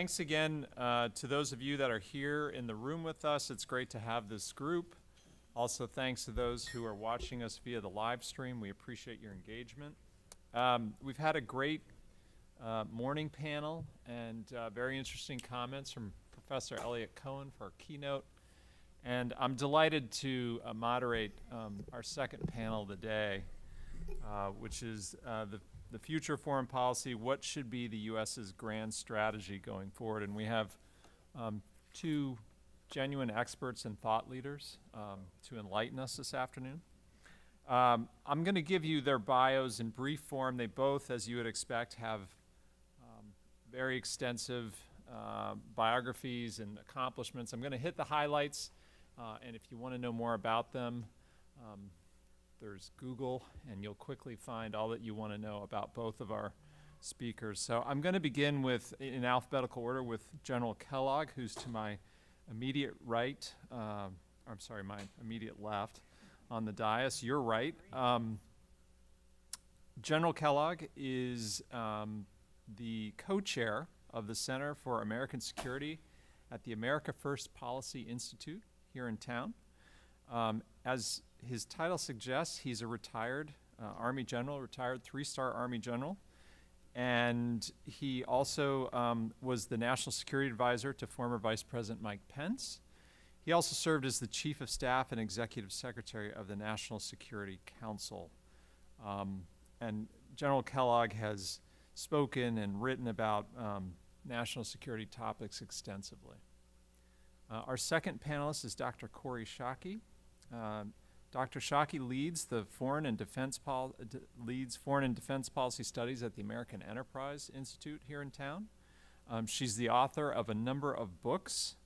thanks again to those of you that are here in the room with us. It's great to have this group. Also, thanks to those who are watching us via the live stream. We appreciate your engagement. We've had a great morning panel and very interesting comments from Professor Elliott Cohen for our keynote. And I'm delighted to moderate our second panel of the day, which is the future of foreign policy, what should be the U.S.'s grand strategy going forward. And we have two genuine experts and thought leaders to enlighten us this afternoon. I'm going to give you their bios in brief form. They both, as you would expect, have very extensive biographies and accomplishments. I'm going to hit the highlights, and if you want to know more about them, there's Google, and you'll quickly find all that you want to know about both of our speakers. So I'm going to begin with, in alphabetical order, with General Kellogg, who's to my immediate right, I'm sorry, my immediate left on the dais, your right. General Kellogg is the co-chair of the Center for American Security at the America First Policy Institute here in town. As his title suggests, he's a retired Army general, retired 3-star Army general. And he also was the National Security Advisor to former Vice President Mike Pence. He also served as the Chief of Staff and Executive Secretary of the National Security Council. And General Kellogg has spoken and written about national security topics extensively. Our second panelist is Dr. Kori Schake. Dr. Schake leads foreign and defense policy studies at the American Enterprise Institute here in town. She's the author of a number of books,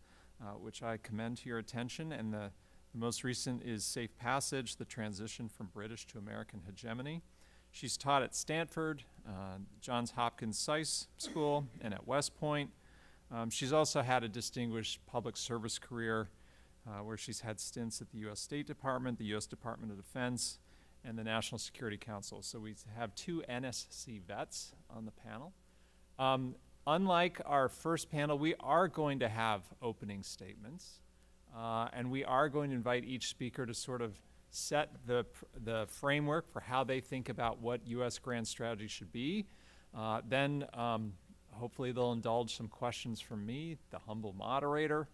which I commend to your attention, and the most recent is Safe Passage, The Transition from British to American Hegemony. She's taught at Stanford, Johns Hopkins SAIS School, and at West Point. She's also had a distinguished public service career where she's had stints at the U.S. State Department, the U.S. Department of Defense, and the National Security Council. So we have two NSC vets on the panel. Unlike our first panel, we are going to have opening statements, and we are going to invite each speaker to sort of set the framework for how they think about what U.S. grand strategy should be. Then hopefully they'll indulge some questions from me, the humble moderator,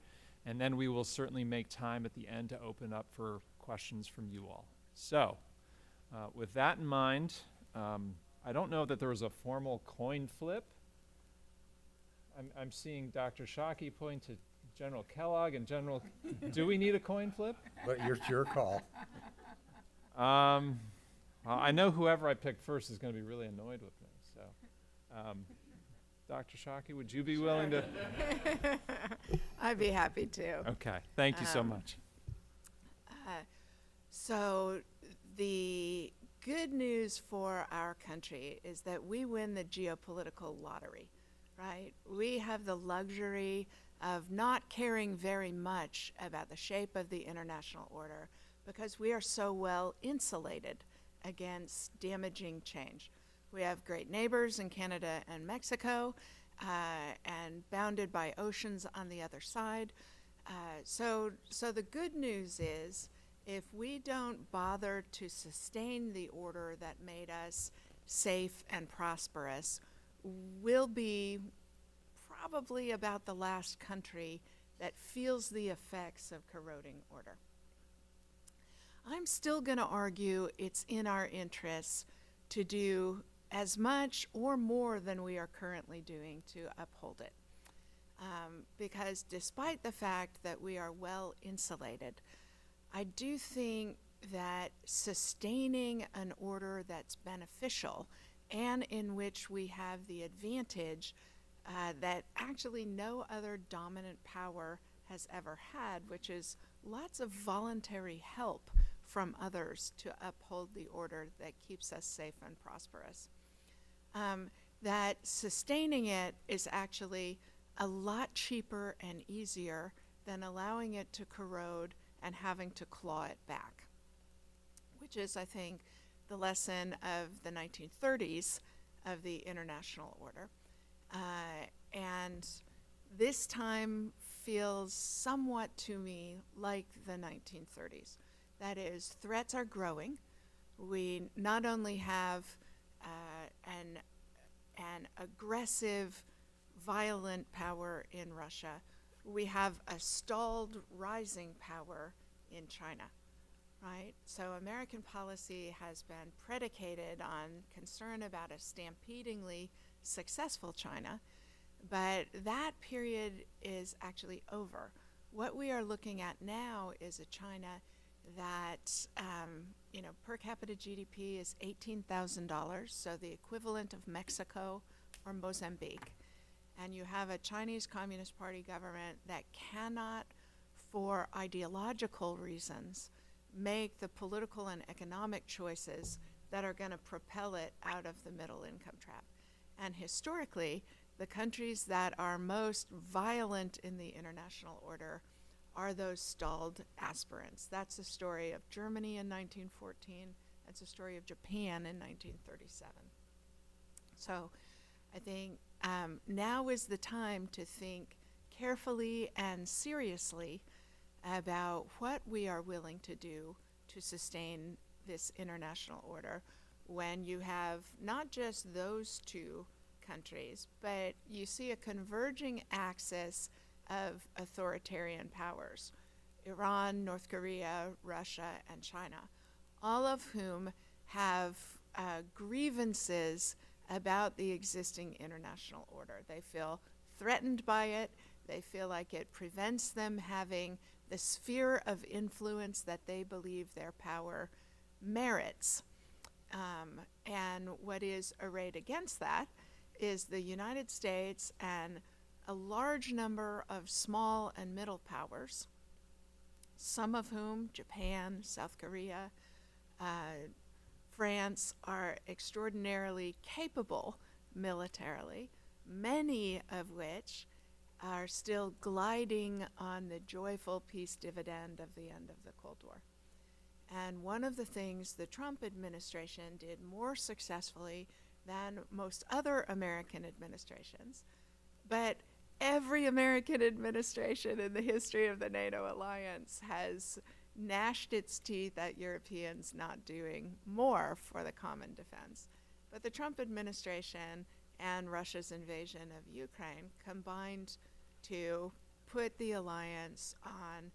and then we will certainly make time at the end to open up for questions from you all. So with that in mind, I don't know that there was a formal coin flip. I'm seeing Dr. Schake point to General Kellogg and General, do we need a coin flip? But it's your call. Well, I know whoever I pick first is going to be really annoyed with me. So, Dr. Schake, would you be willing to? I'd be happy to. Okay, thank you so much. So the good news for our country is that we win the geopolitical lottery, right? We have the luxury of not caring very much about the shape of the international order because we are so well insulated against damaging change. We have great neighbors in Canada and Mexico, and bounded by oceans on the other side. So the good news is, if we don't bother to sustain the order that made us safe and prosperous, we'll be probably about the last country that feels the effects of corroding order. I'm still going to argue it's in our interests to do as much or more than we are currently doing to uphold it. Because despite the fact that we are well insulated, I do think that sustaining an order that's beneficial and in which we have the advantage that actually no other dominant power has ever had, which is lots of voluntary help from others to uphold the order that keeps us safe and prosperous. That sustaining it is actually a lot cheaper and easier than allowing it to corrode and having to claw it back, which is, I think, the lesson of the 1930s of the international order. And This time feels somewhat to me like the 1930s. That is, threats are growing. We not only have an aggressive, violent power in Russia, we have a stalled, rising power in China, right? So American policy has been predicated on concern about a stampedingly successful China, but that period is actually over. What we are looking at now is a China that, per capita GDP is $18,000, so the equivalent of Mexico or Mozambique. And you have a Chinese Communist Party government that cannot, for ideological reasons, make the political and economic choices that are going to propel it out of the middle income trap. And historically, the countries that are most violent in the international order are those stalled aspirants. That's the story of Germany in 1914. That's the story of Japan in 1937. So I think now is the time to think carefully and seriously about what we are willing to do to sustain this international order when you have not just those two countries, but you see a converging axis of authoritarian powers, Iran, North Korea, Russia, and China, all of whom have grievances about the existing international order. They feel threatened by it. They feel like it prevents them having the sphere of influence that they believe their power merits. And what is arrayed against that is the United States and a large number of small and middle powers, some of whom, Japan, South Korea, France, are extraordinarily capable militarily, many of which are still gliding on the joyful peace dividend of the end of the Cold War. And one of the things the Trump administration did more successfully than most other American administrations, but every American administration in the history of the NATO alliance has gnashed its teeth at Europeans not doing more for the common defense. But the Trump administration and Russia's invasion of Ukraine combined to put the alliance on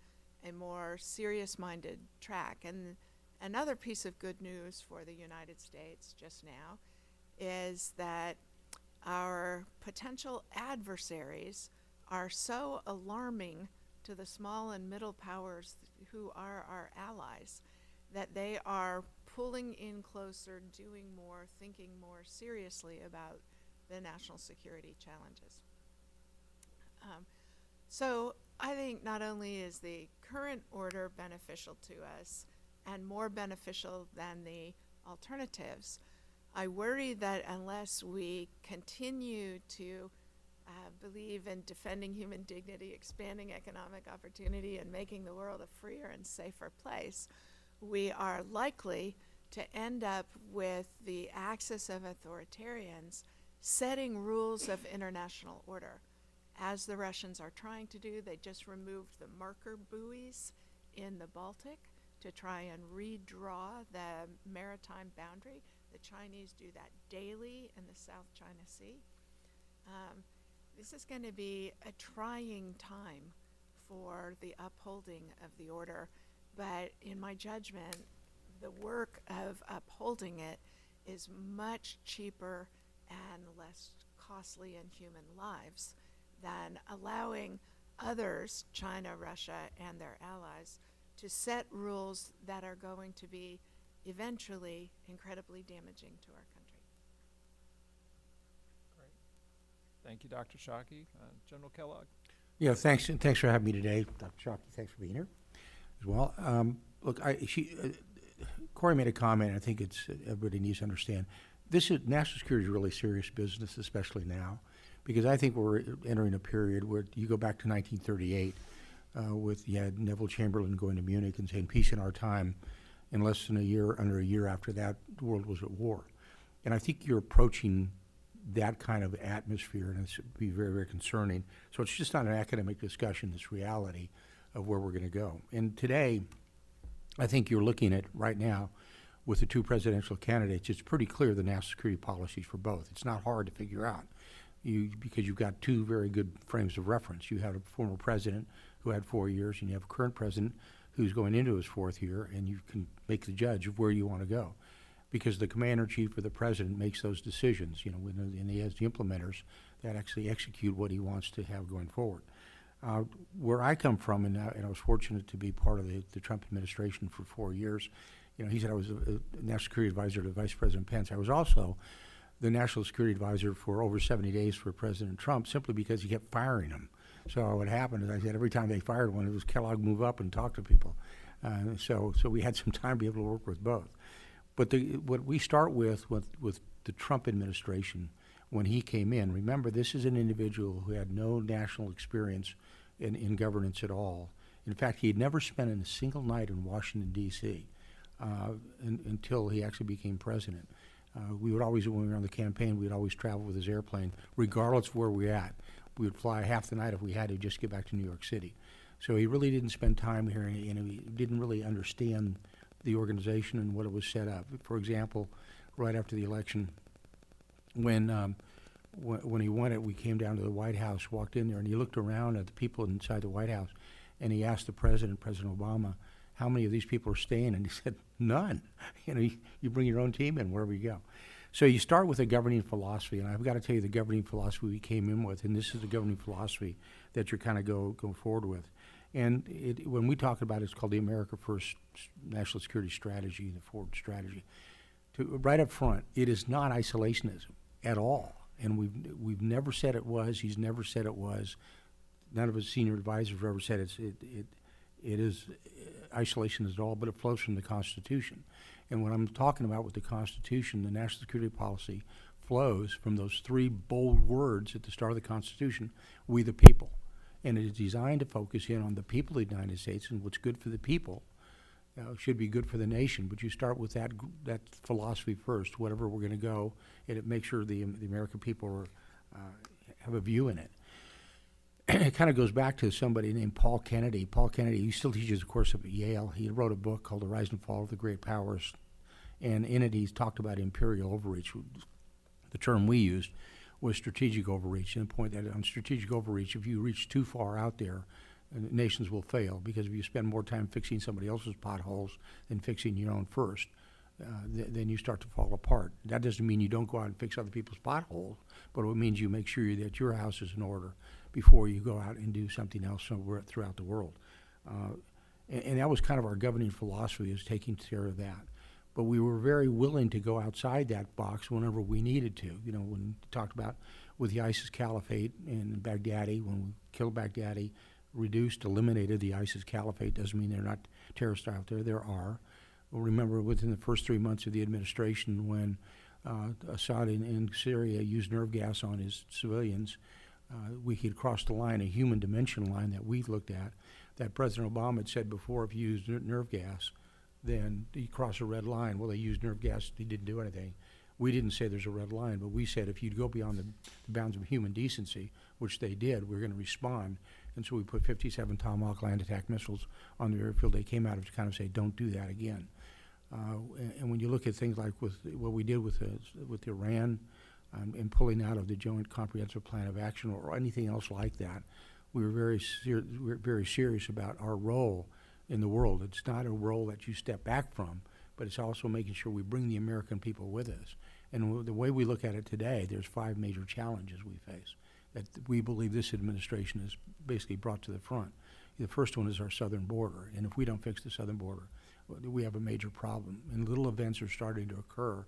a more serious-minded track. And another piece of good news for the United States just now is that our potential adversaries are so alarming to the small and middle powers who are our allies that they are pulling in closer, doing more, thinking more seriously about the national security challenges. So I think not only is the current order beneficial to us and more beneficial than the alternatives, I worry that unless we continue to believe in defending human dignity, expanding economic opportunity, and making the world a freer and safer place, we are likely to end up with the axis of authoritarians setting rules of international order. As the Russians are trying to do, they just removed the marker buoys in the Baltic to try and redraw the maritime boundary. The Chinese do that daily in the South China Sea. This is going to be a trying time for the upholding of the order, but in my judgment, the work of upholding it is much cheaper and less costly in human lives than allowing others, China, Russia, and their allies, to set rules that are going to be eventually incredibly damaging to our country. Great. Thank you, Dr. Schake. General Kellogg. Yeah, thanks, and thanks for having me today, Dr. Schake. Thanks for being here as well. Look, Kori made a comment. I think everybody needs to understand. National security is really serious business, especially now, because I think we're entering a period where you go back to 1938 you had Neville Chamberlain going to Munich and saying peace in our time. In less than under a year after that, the world was at war. And I think you're approaching that kind of atmosphere, and it's be very, very concerning. So it's just not an academic discussion, it's reality of where we're going to go. And today, I think you're looking at, right now, with the two presidential candidates, it's pretty clear the national security policies for both. It's not hard to figure out, because you've got two very good frames of reference. You have a former president who had 4 years, and you have a current president who's going into his 4th year, and you can make the judge of where you want to go. Because the commander-in-chief or the president makes those decisions, and he has the implementers that actually execute what he wants to have going forward. Where I come from, and I was fortunate to be part of the Trump administration for 4 years. He said I was a national security advisor to Vice President Pence. I was also the national security advisor for over 70 days for President Trump, simply because he kept firing him. So what happened is, I said, every time they fired one, it was Kellogg move up and talk to people. So we had some time to be able to work with both. But what we start with the Trump administration, when he came in, remember, this is an individual who had no national experience in governance at all. In fact, he had never spent a single night in Washington, D.C. Until he actually became president. We would always, when we were on the campaign, we'd always travel with his airplane, regardless of where we were at. We would fly half the night if we had to, just get back to New York City. So he really didn't spend time here, and he didn't really understand the organization and what it was set up. For example, right after the election, when he won it, we came down to the White House, walked in there, and he looked around at the people inside the White House, and he asked President Obama, how many of these people are staying? And he said, none. You bring your own team in wherever you go. So you start with a governing philosophy, and I've got to tell you the governing philosophy we came in with, and this is the governing philosophy that you're kind of go forward with. And when we talk about it, it's called the America First National Security Strategy, the forward strategy. Right up front, it is not isolationism at all. And we've never said it was. He's never said it was. None of his senior advisors have ever said it is isolation at all, but it flows from the Constitution. And what I'm talking about with the Constitution, the national security policy, flows from those three bold words at the start of the Constitution, we the people. And it is designed to focus in on the people of the United States, and what's good for the people should be good for the nation. But you start with that philosophy first, whatever we're going to go, and it makes sure the American people have a view in it. It kind of goes back to somebody named Paul Kennedy. Paul Kennedy, he still teaches a course at Yale. He wrote a book called The Rise and Fall of the Great Powers, and in it he's talked about imperial overreach. The term we used was strategic overreach, and the point that on strategic overreach, if you reach too far out there, nations will fail, because if you spend more time fixing somebody else's potholes than fixing your own first, then you start to fall apart. That doesn't mean you don't go out and fix other people's potholes, but it means you make sure that your house is in order before you go out and do something else somewhere throughout the world. And that was kind of our governing philosophy, is taking care of that. But we were very willing to go outside that box whenever we needed to. When we talked about with the ISIS caliphate in Baghdadi, when we killed Baghdadi, eliminated the ISIS caliphate, doesn't mean they're not terrorists out there. There are. Well, remember, within the first 3 months of the administration, when Assad in Syria used nerve gas on his civilians, we had crossed the line, a human dimension line that we looked at, that President Obama had said before, if you use nerve gas, then you cross a red line. Well, they used nerve gas, he didn't do anything. We didn't say there's a red line, but we said if you'd go beyond the bounds of human decency, which they did, we're going to respond. And so we put 57 Tomahawk land attack missiles on the airfield. They came out to kind of say, don't do that again. And when you look at things like with what we did with Iran and pulling out of the Joint Comprehensive Plan of Action or anything else like that, we were very serious about our role in the world. It's not a role that you step back from, but it's also making sure we bring the American people with us. And the way we look at it today, there's 5 major challenges we face that we believe this administration has basically brought to the front. The first one is our southern border, and if we don't fix the southern border, we have a major problem. And little events are starting to occur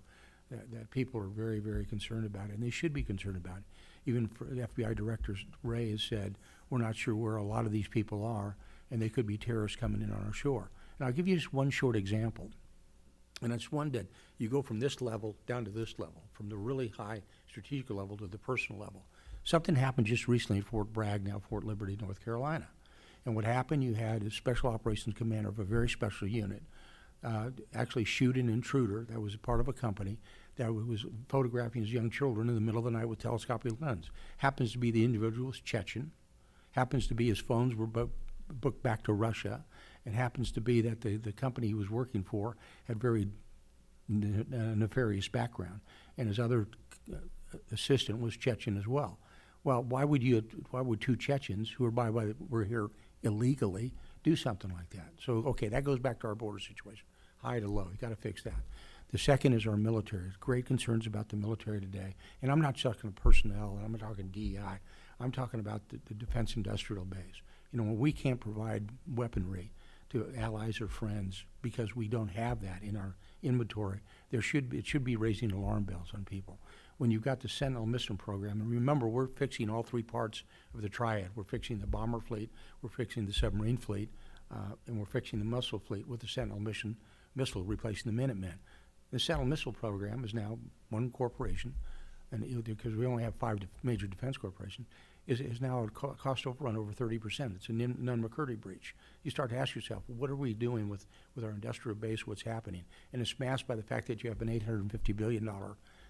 that people are very, very concerned about, and they should be concerned about it. Even for the FBI Director Wray has said, we're not sure where a lot of these people are, and they could be terrorists coming in on our shore. And I'll give you just one short example. And it's one that you go from this level down to this level, from the really high strategic level to the personal level. Something happened just recently at Fort Bragg, now Fort Liberty, North Carolina. And what happened, you had a special operations commander of a very special unit actually shoot an intruder that was a part of a company that was photographing his young children in the middle of the night with telescopic lens. Happens to be the individual was Chechen. Happens to be his phones were booked back to Russia. It happens to be that the company he was working for had very nefarious background, and his other assistant was Chechen as well. Well, why would two Chechens who were here illegally do something like that? So, okay, that goes back to our border situation, high to low. You got to fix that. The second is our military. There's great concerns about the military today, and I'm not talking personnel, and I'm not talking DEI. I'm talking about the defense industrial base. You know, when we can't provide weaponry to allies or friends because we don't have that in our inventory, it should be raising alarm bells on people. When you've got the Sentinel missile program, and remember, we're fixing all three parts of the triad. We're fixing the bomber fleet, we're fixing the submarine fleet, and we're fixing the missile fleet with the Sentinel missile replacing the Minutemen. The Sentinel missile program is now one corporation, and because we only have five major defense corporations, is now a cost overrun over 30%. It's a non-McCurdy breach. You start to ask yourself, what are we doing with our industrial base? What's happening? And it's masked by the fact that you have an $850 billion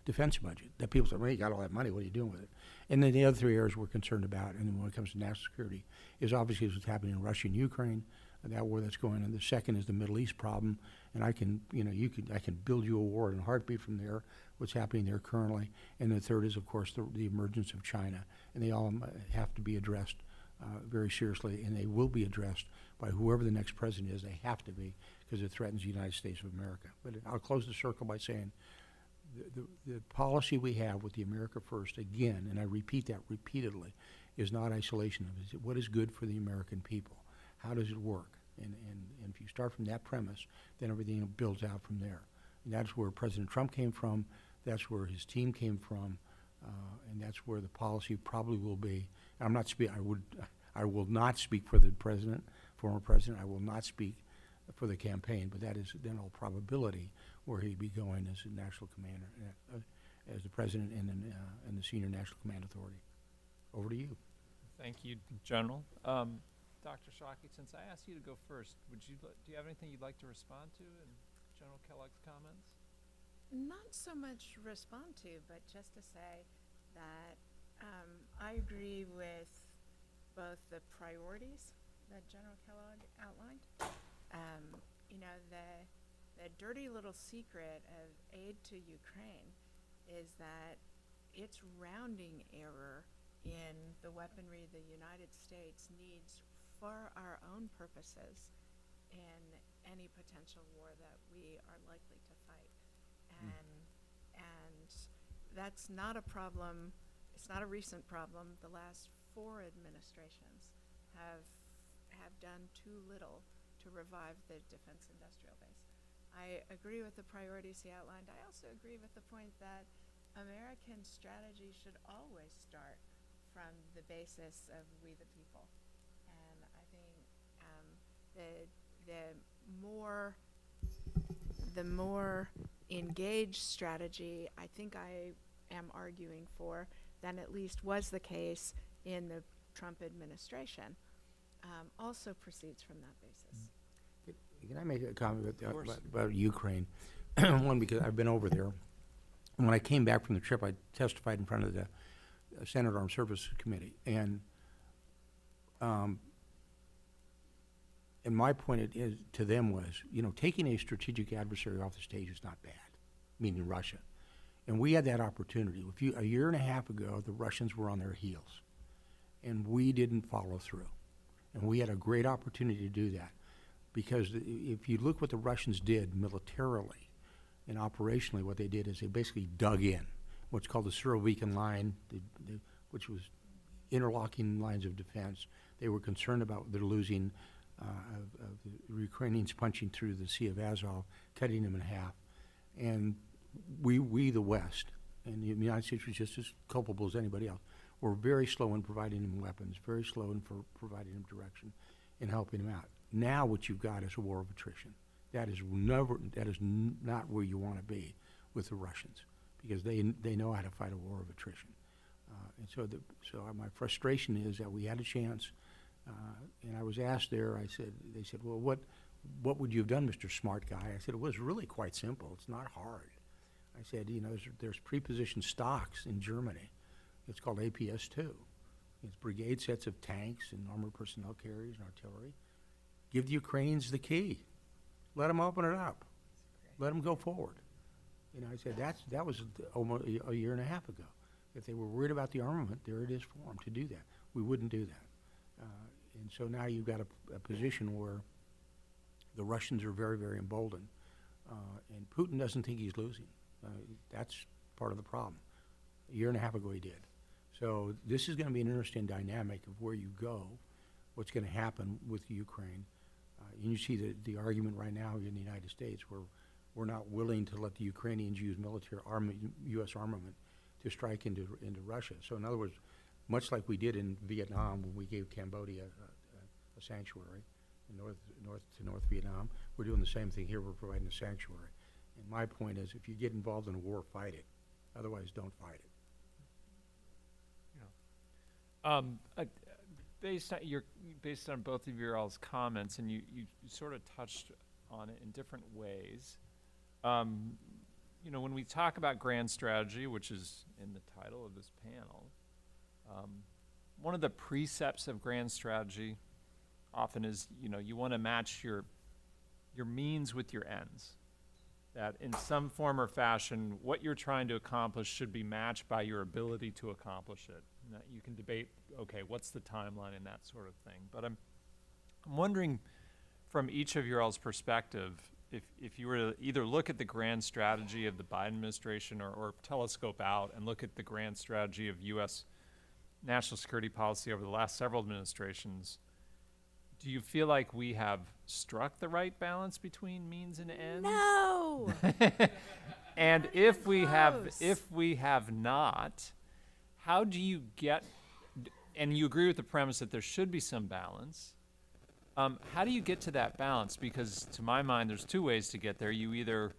defense budget. That people say, well, you got all that money. What are you doing with it? And then the other three areas we're concerned about, and then when it comes to national security, is obviously what's happening in Russia and Ukraine, that war that's going on. The second is the Middle East problem, and I can build you a war in a heartbeat from there. What's happening there currently, and the third is, of course, the emergence of China, and they all have to be addressed very seriously, and they will be addressed by whoever the next president is. They have to be, because it threatens the United States of America. But I'll close the circle by saying the policy we have with the America First, again, and I repeat that repeatedly, is not isolationism. It's what is good for the American people. How does it work? And if you start from that premise, then everything builds out from there. And that's where President Trump came from. That's where his team came from, and that's where the policy probably will be. And I'm not I will not speak for the president, former president. I will not speak for the campaign, but that is in all probability where he'd be going as a national commander, as the president and the senior national command authority. Over to you. Thank you, General. Dr. Schake, since I asked you to go first, do you have anything you'd like to respond to in General Kellogg's comments? Not so much respond to, but just to say that I agree with both the priorities that General Kellogg outlined. You know, the dirty little secret of aid to Ukraine is that its rounding error in the weaponry the United States needs for our own purposes in any potential war that we are likely to fight. And that's not a problem. It's not a recent problem. The last 4 administrations have done too little to revive the defense industrial base. I agree with the priorities he outlined. I also agree with the point that American strategy should always start from the basis of we the people. And I think the more engaged strategy I think I am arguing for than at least was the case in the Trump administration also proceeds from that basis. Can I make a comment about Ukraine? One, because I've been over there. When I came back from the trip, I testified in front of the Senate Armed Services Committee, and my point to them was, taking a strategic adversary off the stage is not bad, meaning Russia. And we had that opportunity. A year and a half ago, the Russians were on their heels, and we didn't follow through. And we had a great opportunity to do that, because if you look what the Russians did militarily and operationally, what they did is they basically dug in, what's called the Surovikin line, which was interlocking lines of defense. They were concerned about their losing of the Ukrainians punching through the Sea of Azov, cutting them in half. And we the West, and the United States was just as culpable as anybody else, were very slow in providing them weapons, very slow in providing them direction and helping them out. Now what you've got is a war of attrition. That is not where you want to be with the Russians, because they know how to fight a war of attrition. And so my frustration is that we had a chance, and I was asked there. They said, well, what would you have done, Mr. Smart Guy? I said, it was really quite simple. It's not hard. I said, you know, there's pre-positioned stocks in Germany. It's called APS-2. It's brigade sets of tanks and armored personnel carriers and artillery. Give the Ukrainians the key. Let them open it up. Let them go forward. You know, I said that was almost a year and a half ago. If they were worried about the armament, there it is for them to do that. We wouldn't do that. And so now you've got a position where the Russians are very, very emboldened. And Putin doesn't think he's losing. That's part of the problem. A year and a half ago he did. So this is going to be an interesting dynamic of where you go, what's going to happen with Ukraine. And you see the argument right now in the United States where we're not willing to let the Ukrainians use military U.S. armament to strike into Russia. So in other words, much like we did in Vietnam when we gave Cambodia a sanctuary in North Vietnam, we're doing the same thing here. We're providing a sanctuary. And my point is, if you get involved in a war, fight it. Otherwise, don't fight it. Based on both of your all's comments, and you sort of touched on it in different ways. You know, when we talk about grand strategy, which is in the title of this panel, one of the precepts of grand strategy often is, you know, you want to match your means with your ends. That in some form or fashion, what you're trying to accomplish should be matched by your ability to accomplish it. And that you can debate, okay, what's the timeline and that sort of thing. But I'm wondering, from each of your all's perspective, if you were to either look at the grand strategy of the Biden administration or telescope out and look at the grand strategy of U.S. national security policy over the last several administrations, do you feel like we have struck the right balance between means and ends? No. And if we Close. have not, how do you get, and you agree with the premise that there should be some balance, how do you get to that balance? Because to my mind, there's two ways to get there. You either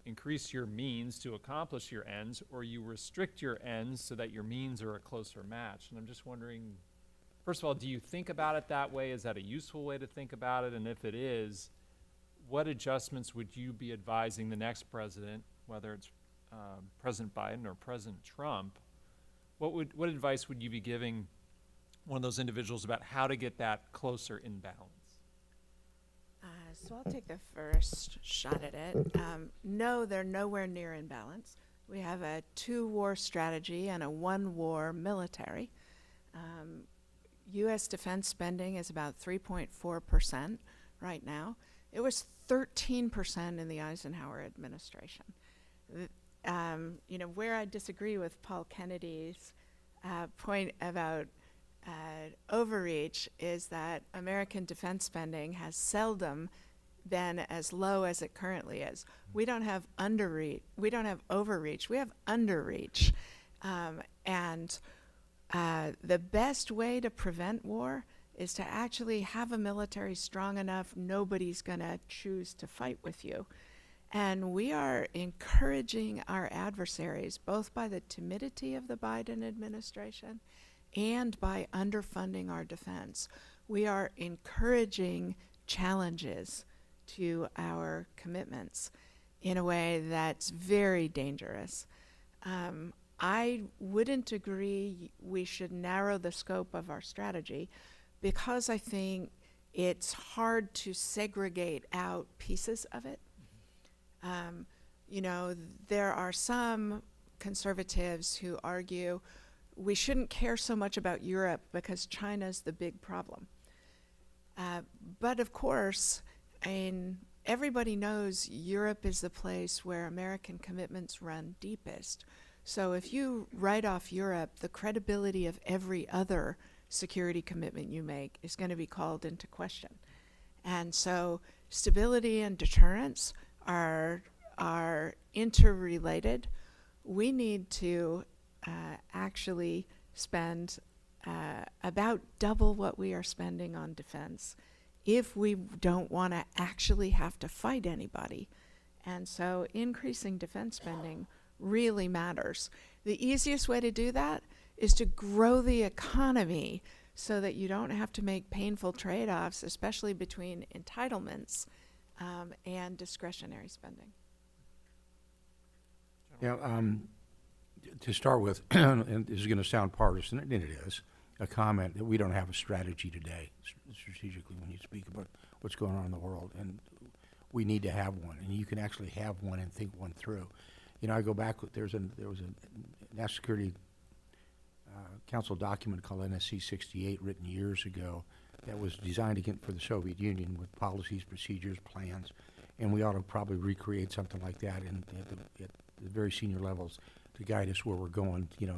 increase your means to accomplish your ends, or you restrict your ends so that your means are a closer match. And I'm just wondering, first of all, do you think about it that way? Is that a useful way to think about it? And if it is, what adjustments would you be advising the next president, whether it's President Biden or President Trump? What advice would you be giving one of those individuals about how to get that closer in balance? So I'll take the first shot at it. No, they're nowhere near in balance. We have a 2-war strategy and a 1-war military. U.S. defense spending is about 3.4% right now. It was 13% in the Eisenhower administration. You know, where I disagree with Paul Kennedy's point about overreach is that American defense spending has seldom been as low as it currently is. We don't have underreach. We don't have overreach. We have underreach. And the best way to prevent war is to actually have a military strong enough nobody's going to choose to fight with you. And we are encouraging our adversaries, both by the timidity of the Biden administration and by underfunding our defense. We are encouraging challenges to our commitments in a way that's very dangerous. I wouldn't agree we should narrow the scope of our strategy because I think it's hard to segregate out pieces of it. You know, there are some conservatives who argue we shouldn't care so much about Europe because China's the big problem. But of course, everybody knows Europe is the place where American commitments run deepest. So if you write off Europe, the credibility of every other security commitment you make is going to be called into question. And so stability and deterrence are interrelated. We need to actually spend about double what we are spending on defense if we don't want to actually have to fight anybody. And so increasing defense spending really matters. The easiest way to do that is to grow the economy so that you don't have to make painful trade-offs, especially between entitlements and discretionary spending. Yeah, to start with, and this is going to sound partisan, and it is, a comment that we don't have a strategy today, strategically, when you speak about what's going on in the world, and we need to have one, and you can actually have one and think one through. You know, I go back, there was a National Security Council document called NSC 68 written years ago that was designed again for the Soviet Union with policies, procedures, plans, and we ought to probably recreate something like that at the very senior levels to guide us where we're going. You know,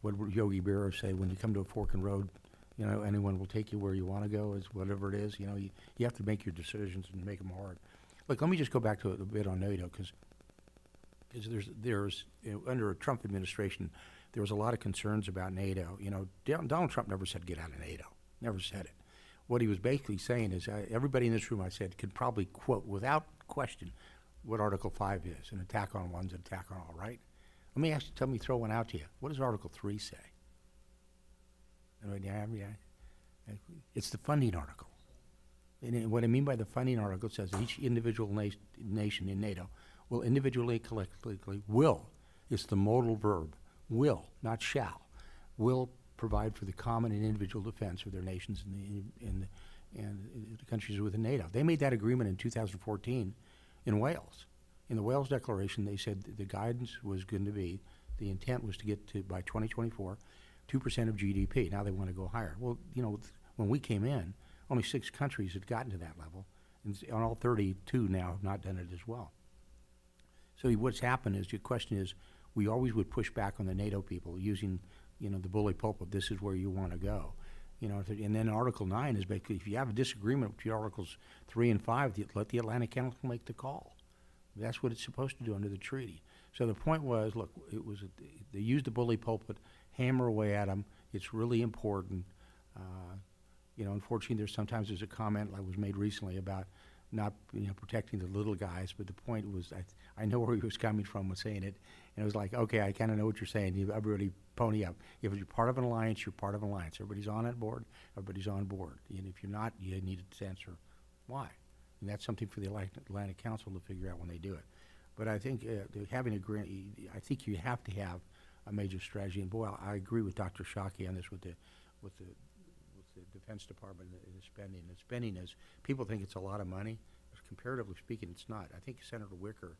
what would Yogi Berra say, when you come to a fork in the road, you know, anyone will take you where you want to go, is whatever it is. You know, you have to make your decisions and make them hard. Look, let me just go back to a bit on NATO, because there's you know, under a Trump administration, there was a lot of concerns about NATO. You know, Donald Trump never said get out of NATO, never said it. What he was basically saying is, everybody in this room, I said, could probably quote without question what Article 5 is: an attack on one's an attack on all, right? Let me throw one out to you. What does Article 3 say? It's the funding article. And what I mean by the funding article, it says each individual nation in NATO will individually, collectively, will, it's the modal verb, will, not shall, will provide for the common and individual defense of their nations and the countries within NATO. They made that agreement in 2014 in Wales. In the Wales Declaration, they said the guidance was going to be, the intent was to get to, by 2024, 2% of GDP. Now they want to go higher. Well, you know, when we came in, only 6 countries had gotten to that level, and all 32 now have not done it as well. So what's happened is, your question is, we always would push back on the NATO people using, you know, the bully pulpit, this is where you want to go. You know, and then Article 9 is basically, if you have a disagreement between Articles 3 and 5, let the Atlantic Council make the call. That's what it's supposed to do under the treaty. So the point was, look, they used the bully pulpit, hammer away at them. It's really important. You know, unfortunately, there's a comment like was made recently about not, you know, protecting the little guys, but the point was, I know where he was coming from with saying it, and it was like, okay, I kind of know what you're saying. Everybody pony up. If you're part of an alliance, you're part of an alliance. Everybody's on board. Everybody's on board. And if you're not, you need to answer why. And that's something for the Atlantic Council to figure out when they do it. But I think having a grant, I think you have to have a major strategy. And boy, I agree with Dr. Schake on this with the Defense Department and the spending. The spending is, people think it's a lot of money. Comparatively speaking, it's not. I think Senator Wicker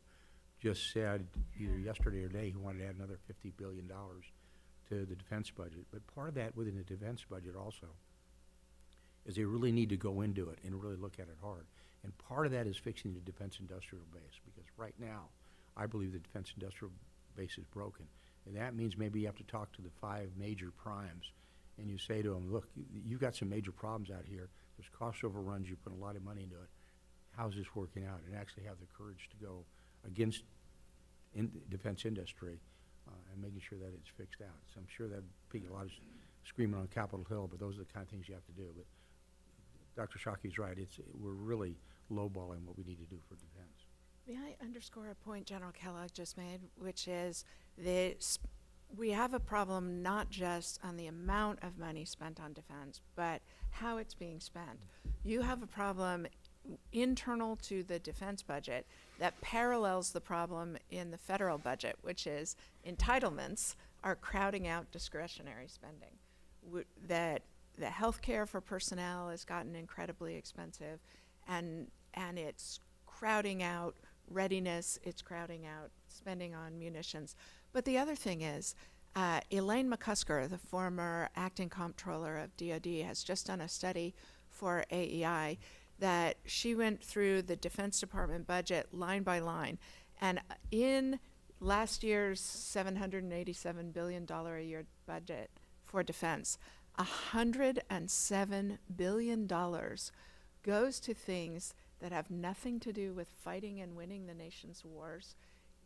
just said either yesterday or today he wanted to add another $50 billion to the defense budget. But part of that within the defense budget also is they really need to go into it and really look at it hard. And part of that is fixing the defense industrial base, because right now I believe the defense industrial base is broken. And that means maybe you have to talk to the 5 major primes and you say to them, look, you've got some major problems out here. There's cost overruns. You put a lot of money into it. How's this working out? And actually have the courage to go against defense industry and making sure that it's fixed out. So I'm sure that'd be a lot of screaming on Capitol Hill, but those are the kind of things you have to do. But Dr. Shaki's right. We're really lowballing what we need to do for defense. May I underscore a point General Kellogg just made, which is we have a problem not just on the amount of money spent on defense, but how it's being spent. You have a problem internal to the defense budget that parallels the problem in the federal budget, which is entitlements are crowding out discretionary spending. That the health care for personnel has gotten incredibly expensive, and it's crowding out readiness, it's crowding out spending on munitions. But the other thing is, Elaine McCusker, the former acting comptroller of DoD, has just done a study for AEI that she went through the Defense Department budget line by line. And in last year's $787 billion a year budget for defense, $107 billion goes to things that have nothing to do with fighting and winning the nation's wars,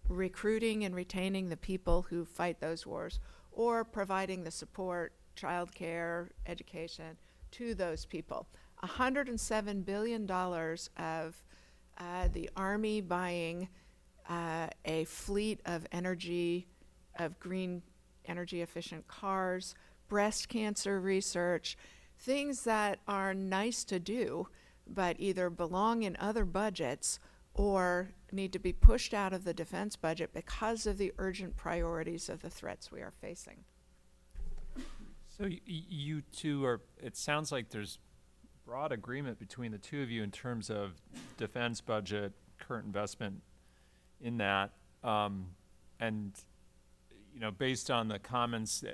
recruiting and retaining the people who fight those wars, or providing the support, childcare, education to those people. $107 billion of the Army buying a fleet of green energy efficient cars, breast cancer research, things that are nice to do, but either belong in other budgets or need to be pushed out of the defense budget because of the urgent priorities of the threats we are facing. So you two are, it sounds like there's broad agreement between the two of you in terms of defense budget, current investment in that. And, you know, based on the comments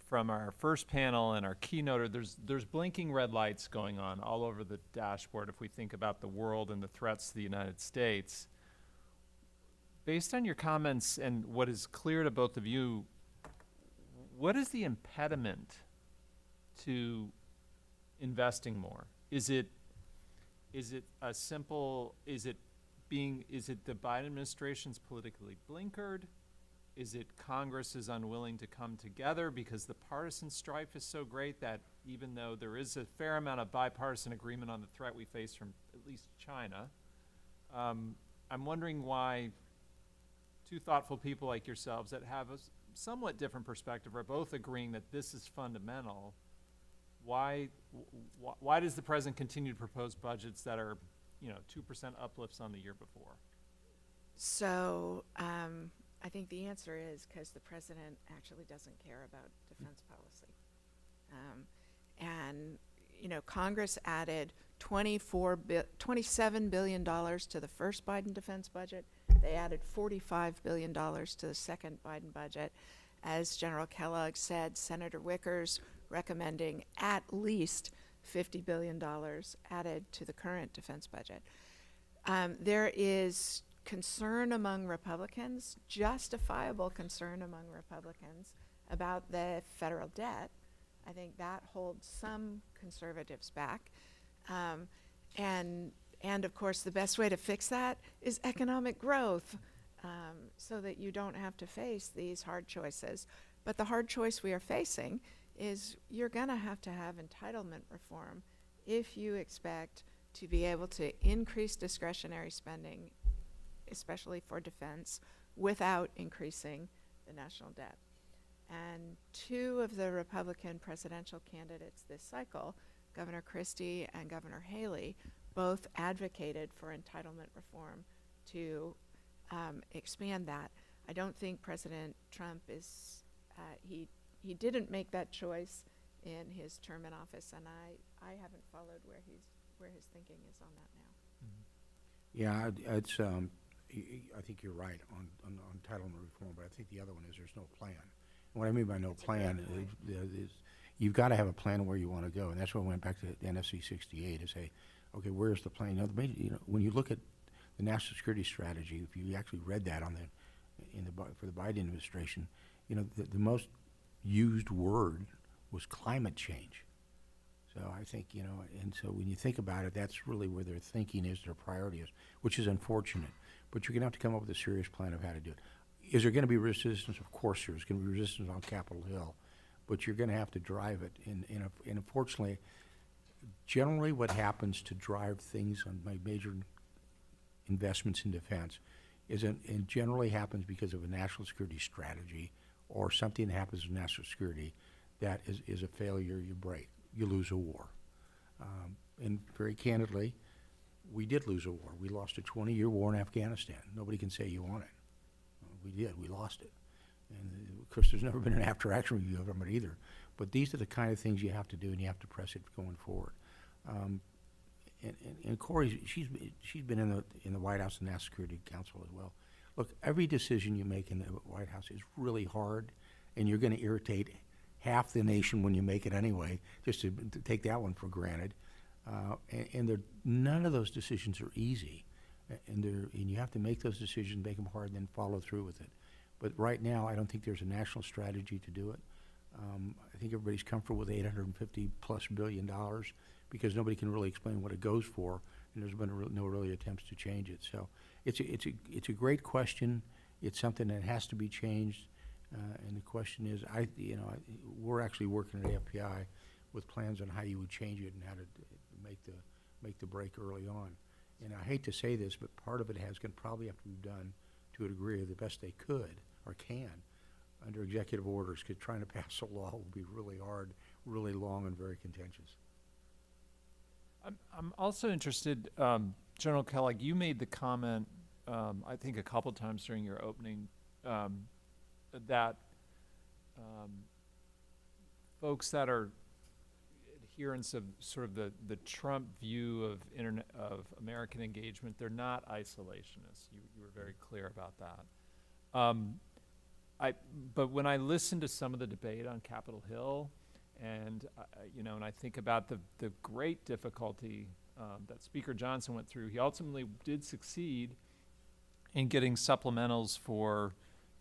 from our first panel and our keynoter, there's blinking red lights going on all over the dashboard if we think about the world and the threats to the United States. Based on your comments and what is clear to both of you, what is the impediment to investing more? Is it a simple, is it the Biden administration's politically blinkered? Is it Congress is unwilling to come together because the partisan strife is so great that even though there is a fair amount of bipartisan agreement on the threat we face from at least China, I'm wondering why two thoughtful people like yourselves that have a somewhat different perspective are both agreeing that this is fundamental. Why does the president continue to propose budgets that are, 2% uplifts on the year before? So I think the answer is because the president actually doesn't care about defense policy. Congress added $27 billion to the first Biden defense budget. They added $45 billion to the second Biden budget. As General Kellogg said, Senator Wicker's recommending at least $50 billion added to the current defense budget. There is concern among Republicans, justifiable concern among Republicans about the federal debt. I think that holds some conservatives back. And of course, the best way to fix that is economic growth, so that you don't have to face these hard choices. But the hard choice we are facing is you're going to have entitlement reform if you expect to be able to increase discretionary spending, especially for defense, without increasing the national debt. And two of the Republican presidential candidates this cycle, Governor Christie and Governor Haley, both advocated for entitlement reform to expand that. I don't think President Trump is, he didn't make that choice in his term in office, and I haven't followed where his thinking is on that now. Yeah, it's, I think you're right on entitlement reform, but I think the other one is there's no plan. And what I mean by no plan is you've got to have a plan where you want to go, and that's why I went back to the NFC 68 to say, okay, where's the plan? When you look at the national security strategy, if you actually read that for the Biden administration, the most used word was climate change. So I think, and so when you think about it, that's really where their thinking is, their priority is, which is unfortunate. But you're going to have to come up with a serious plan of how to do it. Is there going to be resistance? Of course there's going to be resistance on Capitol Hill, but you're going to have to drive it. And unfortunately, generally what happens to drive things on my major investments in defense and generally happens because of a national security strategy or something that happens in national security that is a failure. You break. You lose a war. And very candidly, we did lose a war. We lost a 20-year war in Afghanistan. Nobody can say you won it. We did. We lost it. And of course, there's never been an after-action review of it either. But these are the kind of things you have to do, and you have to press it going forward. And Kori, she's been in the White House and National Security Council as well. Look, every decision you make in the White House is really hard, and you're going to irritate half the nation when you make it anyway, just to take that one for granted. And none of those decisions are easy. And you have to make those decisions, make them hard, and then follow through with it. But right now, I don't think there's a national strategy to do it. I think everybody's comfortable with $850+ billion because nobody can really explain what it goes for, and there's been no really attempts to change it. So it's a great question. It's something that has to be changed. And the question is, we're actually working at AFPI with plans on how you would change it and how to make the break early on. And I hate to say this, but part of it probably have to be done to a degree of the best they could or can under executive orders, because trying to pass a law will be really hard, really long, and very contentious. I'm also interested, General Kellogg, you made the comment, I think a couple times during your opening, that folks that are adherents of sort of the Trump view of American engagement, they're not isolationists. You were very clear about that. But when I listen to some of the debate on Capitol Hill, and and I think about the great difficulty that Speaker Johnson went through, he ultimately did succeed in getting supplementals for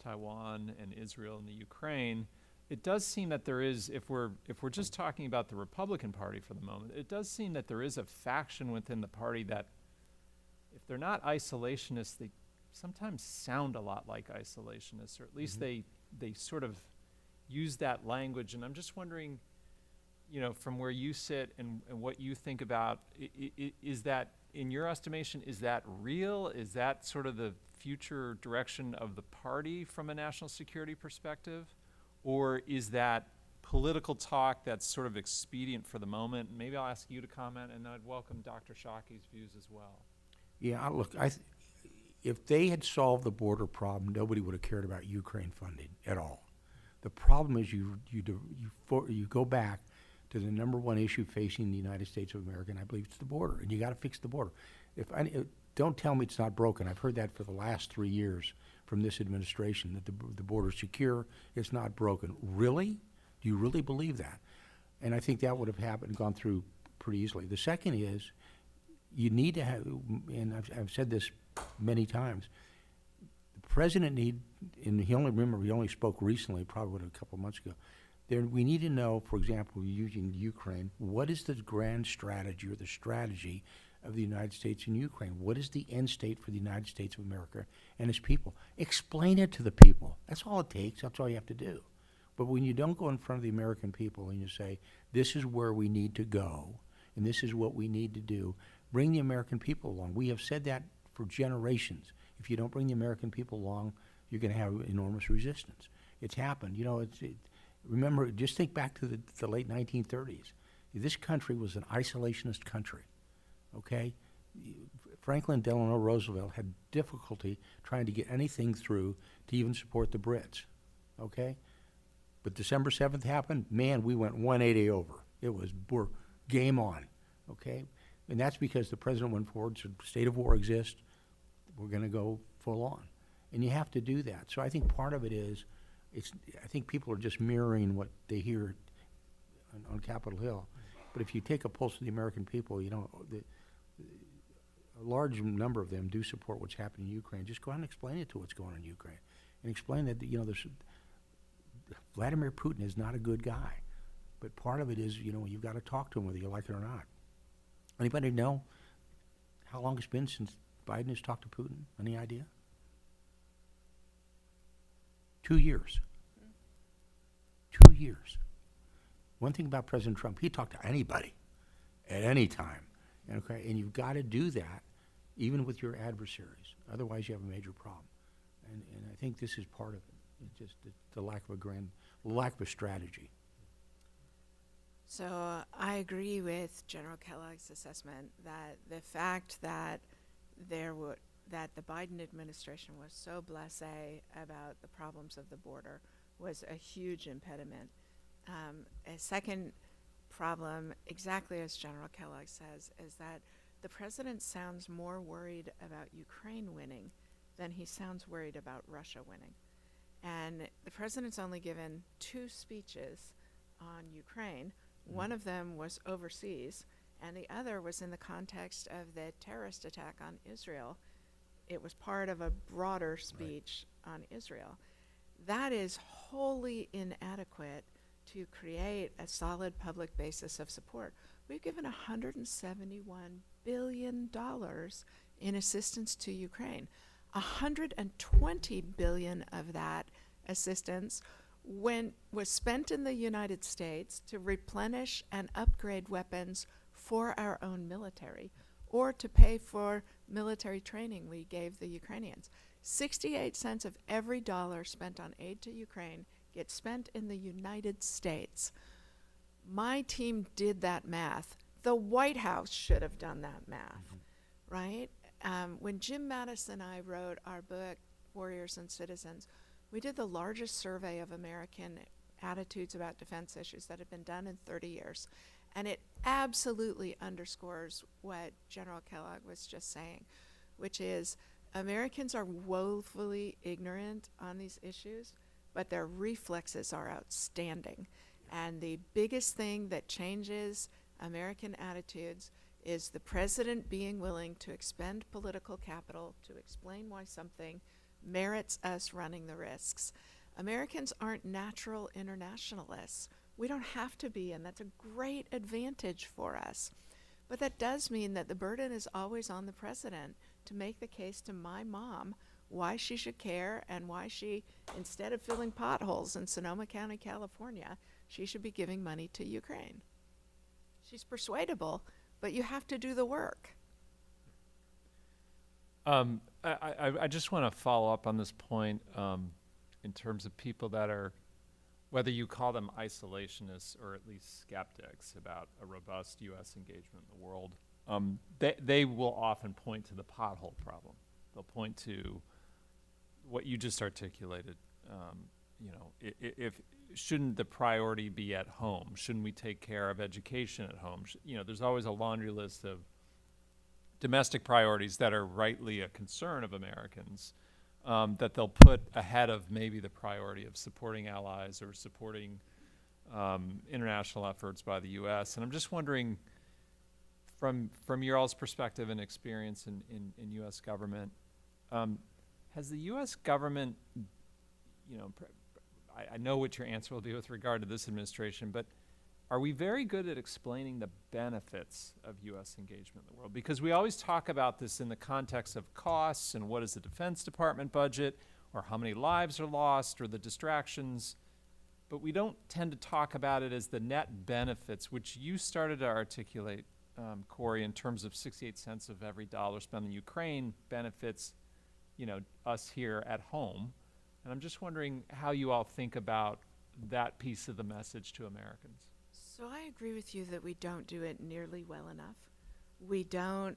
Taiwan and Israel and the Ukraine. It does seem that there is, if we're just talking about the Republican Party for the moment, it does seem that there is a faction within the party that, if they're not isolationists, they sometimes sound a lot like isolationists, or at least they sort of use that language. And I'm just wondering, from where you sit and what you think about, is that, in your estimation, is that real? Is that sort of the future direction of the party from a national security perspective? Or is that political talk that's sort of expedient for the moment? Maybe I'll ask you to comment, and I'd welcome Dr. Shake's views as well. Yeah, look, if they had solved the border problem, nobody would have cared about Ukraine funding at all. The problem is you go back to the number one issue facing the United States of America, and I believe it's the border, and you got to fix the border. Don't tell me it's not broken. I've heard that for the last 3 years from this administration, that the border is secure, it's not broken. Really? Do you really believe that? And I think that would have gone through pretty easily. The second is, you need to have, and I've said this many times, the president and he only spoke recently, probably a couple of months ago. We need to know, for example, using Ukraine, what is the grand strategy or the strategy of the United States and Ukraine? What is the end state for the United States of America and its people? Explain it to the people. That's all it takes. That's all you have to do. But when you don't go in front of the American people and you say, this is where we need to go, and this is what we need to do, bring the American people along. We have said that for generations. If you don't bring the American people along, you're going to have enormous resistance. It's happened. Remember, just think back to the late 1930s. This country was an isolationist country, okay? Franklin Delano Roosevelt had difficulty trying to get anything through to even support the Brits, okay? But December 7th happened, man, we went 180 over. We're game on, okay? And that's because the president went forward, said state of war exists, we're going to go full on. And you have to do that. So I think part of it is, I think people are just mirroring what they hear on Capitol Hill. But if you take a pulse of the American people, a large number of them do support what's happening in Ukraine. Just go out and explain it to what's going on in Ukraine. And explain that, Vladimir Putin is not a good guy. But part of it is, you've got to talk to him whether you like it or not. Anybody know how long it's been since Biden has talked to Putin? Any idea? 2 years. 2 years. One thing about President Trump, he talked to anybody at any time. Okay? And you've got to do that even with your adversaries. Otherwise, you have a major problem. And I think this is part of it. It's just the lack of a strategy. So I agree with General Kellogg's assessment that the fact that that the Biden administration was so blasé about the problems of the border was a huge impediment. A second problem, exactly as General Kellogg says, is that the president sounds more worried about Ukraine winning than he sounds worried about Russia winning. And the president's only given 2 speeches on Ukraine. One of them was overseas, and the other was in the context of the terrorist attack on Israel. It was part of a broader speech on Israel. That is wholly inadequate to create a solid public basis of support. We've given $171 billion in assistance to Ukraine. $120 billion of that assistance was spent in the United States to replenish and upgrade weapons for our own military, or to pay for military training we gave the Ukrainians. 68 cents of every dollar spent on aid to Ukraine gets spent in the United States. My team did that math The White House should have done that math, right? When Jim Mattis and I wrote our book, Warriors and Citizens, we did the largest survey of American attitudes about defense issues that had been done in 30 years. And it absolutely underscores what General Kellogg was just saying, which is Americans are woefully ignorant on these issues, but their reflexes are outstanding. And the biggest thing that changes American attitudes is the president being willing to expend political capital to explain why something merits us running the risks. Americans aren't natural internationalists. We don't have to be, and that's a great advantage for us. But that does mean that the burden is always on the president to make the case to my mom why she should care and why she, instead of filling potholes in Sonoma County, California, she should be giving money to Ukraine. She's persuadable, but you have to do the work. I just want to follow up on this point in terms of people that are, whether you call them isolationists or at least skeptics about a robust U.S. engagement in the world, they will often point to the pothole problem. They'll point to what you just articulated. If shouldn't the priority be at home? Shouldn't we take care of education at home? There's always a laundry list of domestic priorities that are rightly a concern of Americans that they'll put ahead of maybe the priority of supporting allies or supporting international efforts by the U.S. And I'm just wondering, from your all's perspective and experience in U.S. government, has the U.S. government, I know what your answer will be with regard to this administration, but are we very good at explaining the benefits of U.S. engagement in the world? Because we always talk about this in the context of costs and what is the Defense Department budget, or how many lives are lost, or the distractions, but we don't tend to talk about it as the net benefits, which you started to articulate, Kori, in terms of 68 cents of every dollar spent in Ukraine benefits, us here at home. And I'm just wondering how you all think about that piece of the message to Americans. So I agree with you that we don't do it nearly well enough. We don't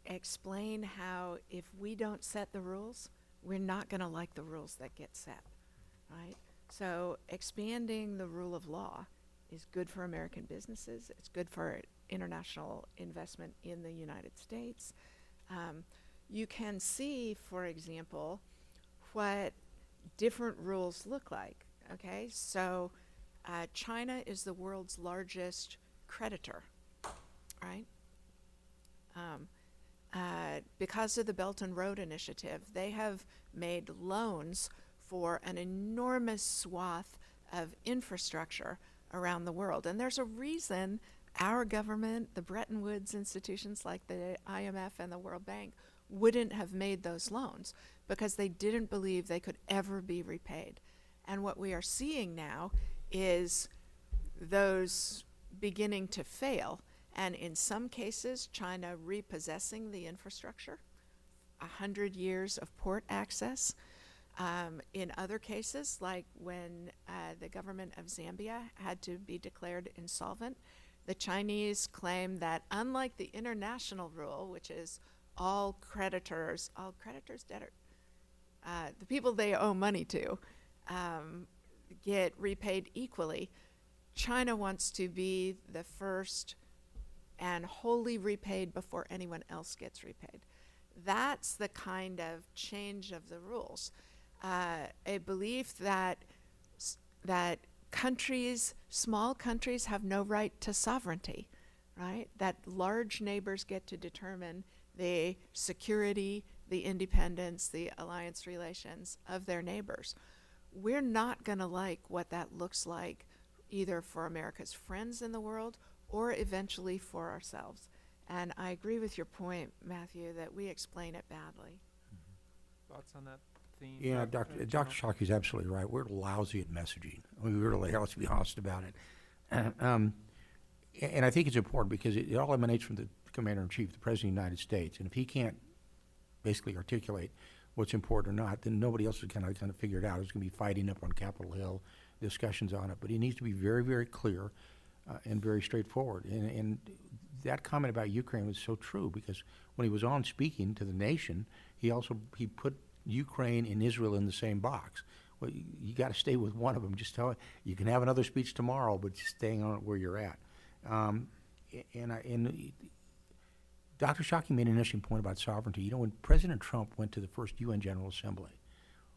explain how if we don't set the rules, we're not going to like the rules that get set, right? So expanding the rule of law is good for American businesses. It's good for international investment in the United States. You can see, for example, what different rules look like, okay? So China is the world's largest creditor, right? Because of the Belt and Road Initiative, they have made loans for an enormous swath of infrastructure around the world. And there's a reason our government, the Bretton Woods institutions like the IMF and the World Bank, wouldn't have made those loans because they didn't believe they could ever be repaid. And what we are seeing now is those beginning to fail. And in some cases, China repossessing the infrastructure, 100 years of port access. In other cases, like when the government of Zambia had to be declared insolvent, the Chinese claim that unlike the international rule, which is all creditors, debtor, the people they owe money to, get repaid equally, China wants to be the first and wholly repaid before anyone else gets repaid. That's the kind of change of the rules. A belief that countries, small countries, have no right to sovereignty, right? That large neighbors get to determine the security, the independence, the alliance relations of their neighbors. We're not going to like what that looks like either for America's friends in the world or eventually for ourselves. And I agree with your point, Matthew, that we explain it badly. Thoughts on that theme? Yeah, Dr. Schake is absolutely right. We're lousy at messaging. We really are, let's be honest about it. And I think it's important because it all emanates from the Commander-in-Chief, the President of the United States. And if he can't basically articulate what's important or not, then nobody else is kind of figure it out. It's going to be fighting up on Capitol Hill, discussions on it. But he needs to be very, very clear and very straightforward. And that comment about Ukraine was so true, because when he was on speaking to the nation, he put Ukraine and Israel in the same box. Well, you got to stay with one of them. Just tell it, you can have another speech tomorrow, but just staying on it where you're at. And Dr. Schake made an interesting point about sovereignty. You know, when President Trump went to the first UN General Assembly,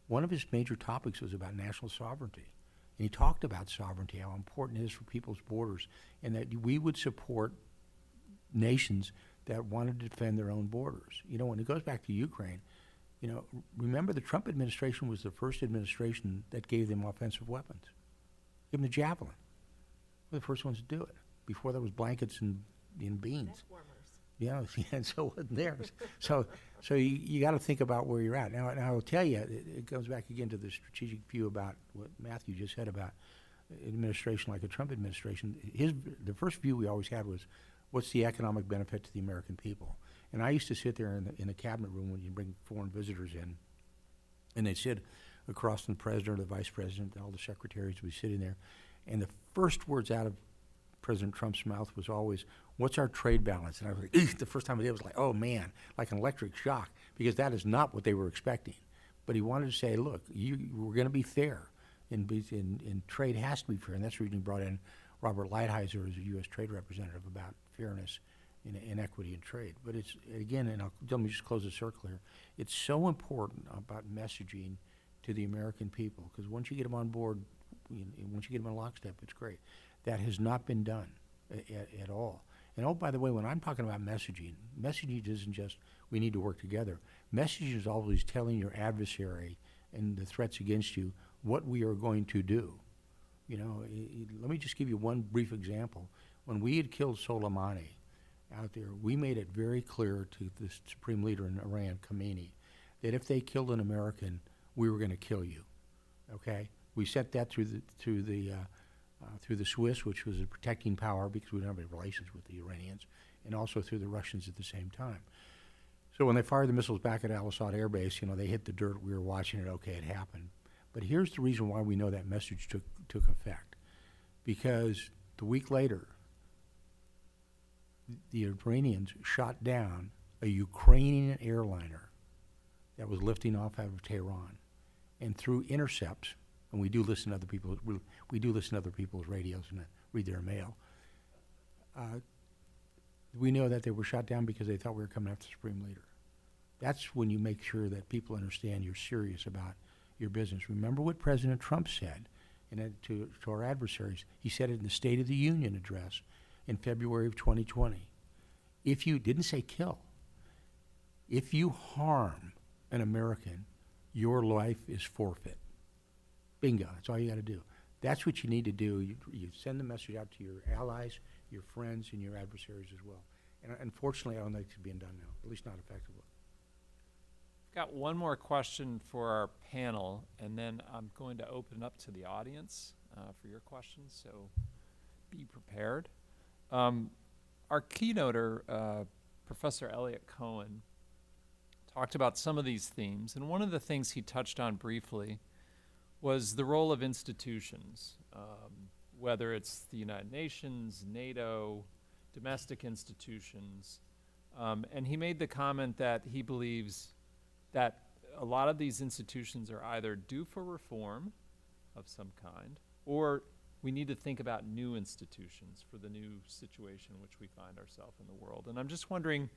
one of his major topics was about national sovereignty. And he talked about sovereignty, how important it is for people's borders, and that we would support nations that wanted to defend their own borders. You know, when it goes back to Ukraine, you know, remember the Trump administration was the first administration that gave them offensive weapons. Give them the Javelin. We're the first ones to do it. Before there was blankets and beans. Neck warmers. Yeah, and so it wasn't there. So you got to think about where you're at. Now I will tell you, it goes back again to the strategic view about what Matthew just said about administration like a Trump administration. The first view we always had was, what's the economic benefit to the American people? And I used to sit there in the cabinet room when you bring foreign visitors in, and they'd sit across from the president or the vice president, all the secretaries would be sitting there, and the first words out of President Trump's mouth was always, what's our trade balance? And I was like, the first time I did, it was like, oh man, like an electric shock, because that is not what they were expecting. But he wanted to say, look, we're going to be fair, and trade has to be fair, and that's the reason he brought in Robert Lighthizer as a U.S. trade representative about fairness and equity in trade. But it's, again, and let me just close the circle here, it's so important about messaging to the American people, because once you get them on board, once you get them in lockstep, it's great. That has not been done at all. And oh, by the way, when I'm talking about messaging isn't just we need to work together. Messaging is always telling your adversary and the threats against you what we are going to do. You know, let me just give you one brief example. When we had killed Soleimani out there, we made it very clear to the supreme leader in Iran, Khomeini, that if they killed an American, we were going to kill you. Okay? We set that through the Swiss, which was a protecting power because we don't have any relations with the Iranians, and also through the Russians at the same time. So when they fired the missiles back at Al-Assad Air Base, you know, they hit the dirt. We were watching it. Okay, it happened. But here's the reason why we know that message took effect. Because the week later, the Iranians shot down a Ukrainian airliner that was lifting off out of Tehran. And through intercepts, and we do listen to other people, we do listen to other people's radios and read their mail, we know that they were shot down because they thought we were coming after the Supreme Leader. That's when you make sure that people understand you're serious about your business. Remember what President Trump said to our adversaries. He said it in the State of the Union address in February of 2020. If you didn't say kill, if you harm an American, your life is forfeit. Bingo, that's all you got to do. That's what you need to do. You send the message out to your allies, your friends, and your adversaries as well. And unfortunately, I don't think it's being done now, at least not effectively. Got one more question for our panel, and then I'm going to open up to the audience for your questions, so be prepared. Our keynoter, Professor Elliot Cohen, talked about some of these themes, and one of the things he touched on briefly was the role of institutions, whether it's the United Nations, NATO, domestic institutions. And he made the comment that he believes that a lot of these institutions are either due for reform of some kind, or we need to think about new institutions for the new situation in which we find ourselves in the world. And I'm just wondering,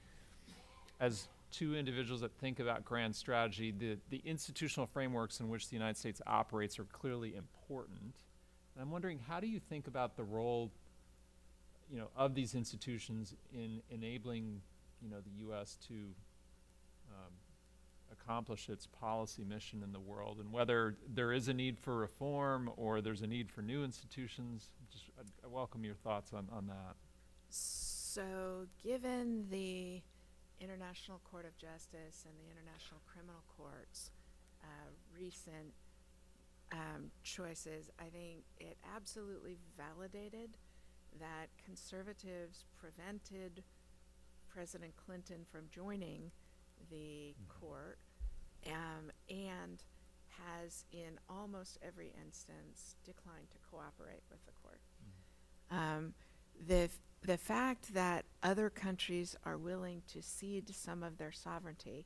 as two individuals that think about grand strategy, the institutional frameworks in which the United States operates are clearly important. And I'm wondering, how do you think about the role, you know, of these institutions in enabling, you know, the U.S. to accomplish its policy mission in the world, and whether there is a need for reform or there's a need for new institutions? Just I welcome your thoughts on that. So given the International Court of Justice and the International Criminal Court's recent choices, I think it absolutely validated that conservatives prevented President Clinton from joining the court, and has in almost every instance declined to cooperate with the court. the fact that other countries are willing to cede some of their sovereignty,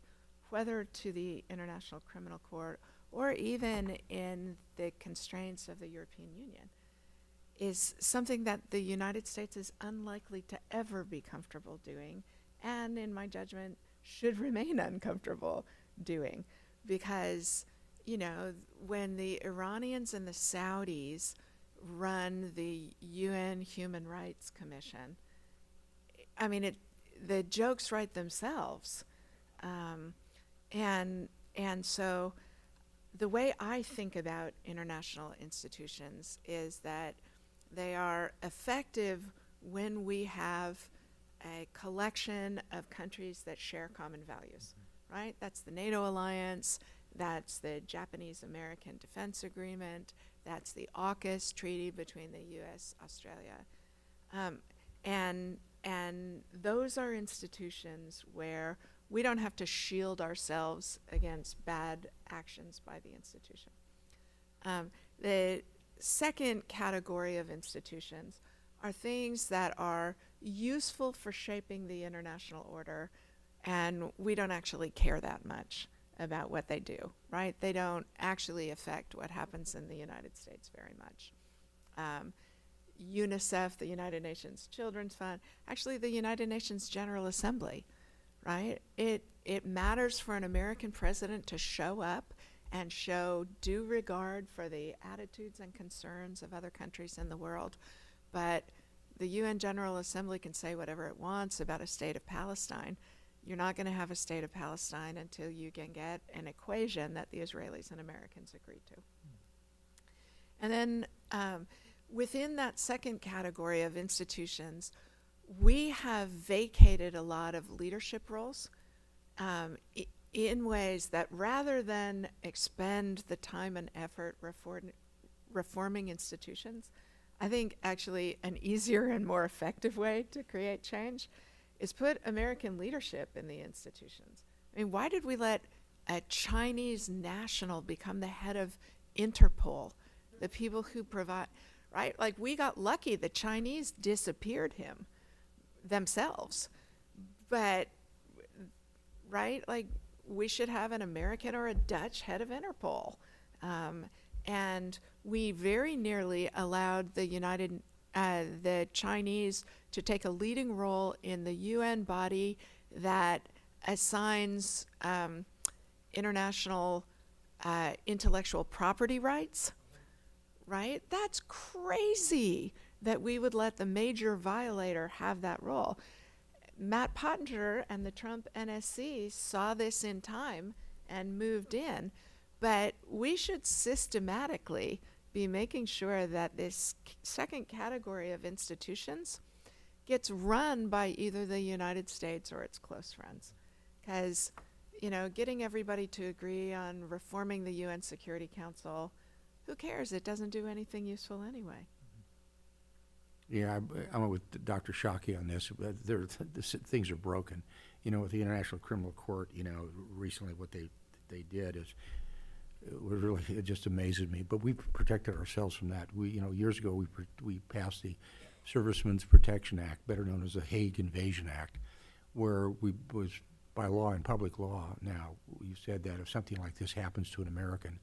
whether to the International Criminal Court or even in the constraints of the European Union, is something that the United States is unlikely to ever be comfortable doing, and in my judgment, should remain uncomfortable doing. Because, you know, when the Iranians and the Saudis run the UN Human Rights Commission, I mean, the jokes write themselves. And so the way I think about international institutions is that they are effective when we have a collection of countries that share common values, right? That's the NATO alliance, that's the Japanese-American Defense Agreement, that's the AUKUS treaty between the US, Australia. And those are institutions where we don't have to shield ourselves against bad actions by the institution. The second category of institutions are things that are useful for shaping the international order, and we don't actually care that much about what they do, right? They don't actually affect what happens in the United States very much. UNICEF, the United Nations Children's Fund, actually the United Nations General Assembly, right? It matters for an American president to show up and show due regard for the attitudes and concerns of other countries in the world. But the UN General Assembly can say whatever it wants about a state of Palestine. You're not going to have a state of Palestine until you can get an equation that the Israelis and Americans agree to. And then within that second category of institutions, we have vacated a lot of leadership roles in ways that, rather than expend the time and effort reforming institutions, I think actually an easier and more effective way to create change is put American leadership in the institutions. I mean, why did we let a Chinese national become the head of Interpol, the people who provide, right? Like, we got lucky. The Chinese disappeared him themselves. But, right, like, we should have an American or a Dutch head of Interpol. And we very nearly allowed the Chinese to take a leading role in the UN body that assigns international intellectual property rights, right? That's crazy that we would let the major violator have that role. Matt Pottinger and the Trump NSC saw this in time and moved in, but we should systematically be making sure that this second category of institutions gets run by either the United States or its close friends. Because, you know, getting everybody to agree on reforming the UN Security Council, who cares? It doesn't do anything useful anyway. Yeah, I'm with Dr. Schake on this. Things are broken. You know, with the International Criminal Court, you know, recently what they did is, it just amazes me. But we protected ourselves from that. Years ago, we passed the Servicemen's Protection Act, better known as the Hague Invasion Act, where we was, by law and public law now, we said that if something like this happens to an American,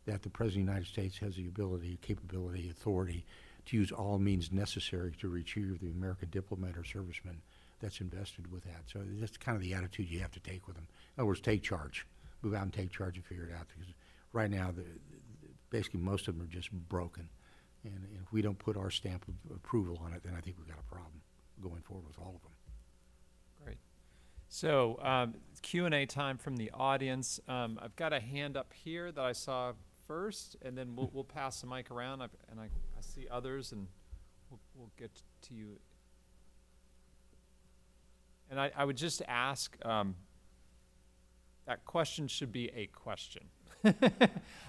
that the President of the United States has the ability, capability, authority to use all means necessary to retrieve the American diplomat or serviceman that's invested with that. So that's kind of the attitude you have to take with them. In other words, take charge. Move out and take charge and figure it out. Because right now, basically most of them are just broken. And if we don't put our stamp of approval on it, then I think we've got a problem going forward with all of them. Great. So Q&A time from the audience. I've got a hand up here that I saw first, and then we'll pass the mic around. I see others, and we'll get to you. And I would just ask, that question should be a question.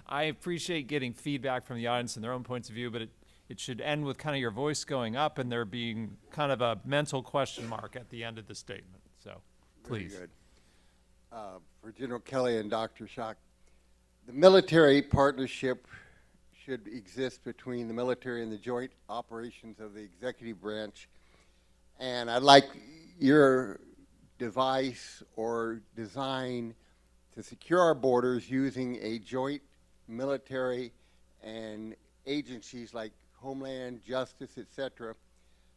I appreciate getting feedback from the audience and their own points of view, but it should end with kind of your voice going up and there being kind of a mental question mark at the end of the statement. So, please. Very good. For General Kelly and Dr. Schake, the military partnership should exist between the military and the joint operations of the executive branch And I'd like your device or design to secure our borders using a joint military and agencies like Homeland, Justice, etc.,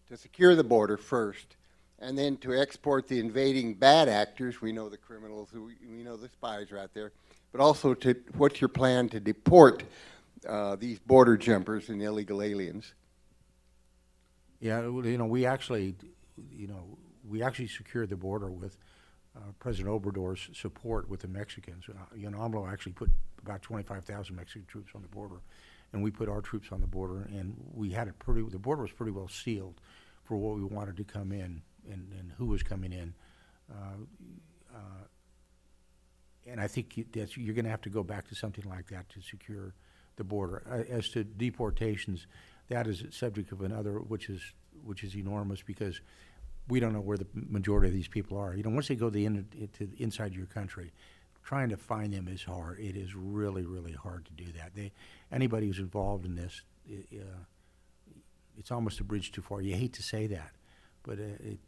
to secure the border first, and then to export the invading bad actors. We know the criminals, we know the spies are out there, but also to what's your plan to deport these border jumpers and illegal aliens? Yeah, we actually secured the border with President Obrador's support with the Mexicans. AMLO actually put about 25,000 Mexican troops on the border, and we put our troops on the border, and the border was pretty well sealed for what we wanted to come in and who was coming in. And I think you're going to have to go back to something like that to secure the border. As to deportations, that is a subject of another, which is enormous, because we don't know where the majority of these people are. Once they go inside your country, trying to find them is hard. It is really, really hard to do that. Anybody who's involved in this, it's almost a bridge too far. You hate to say that, but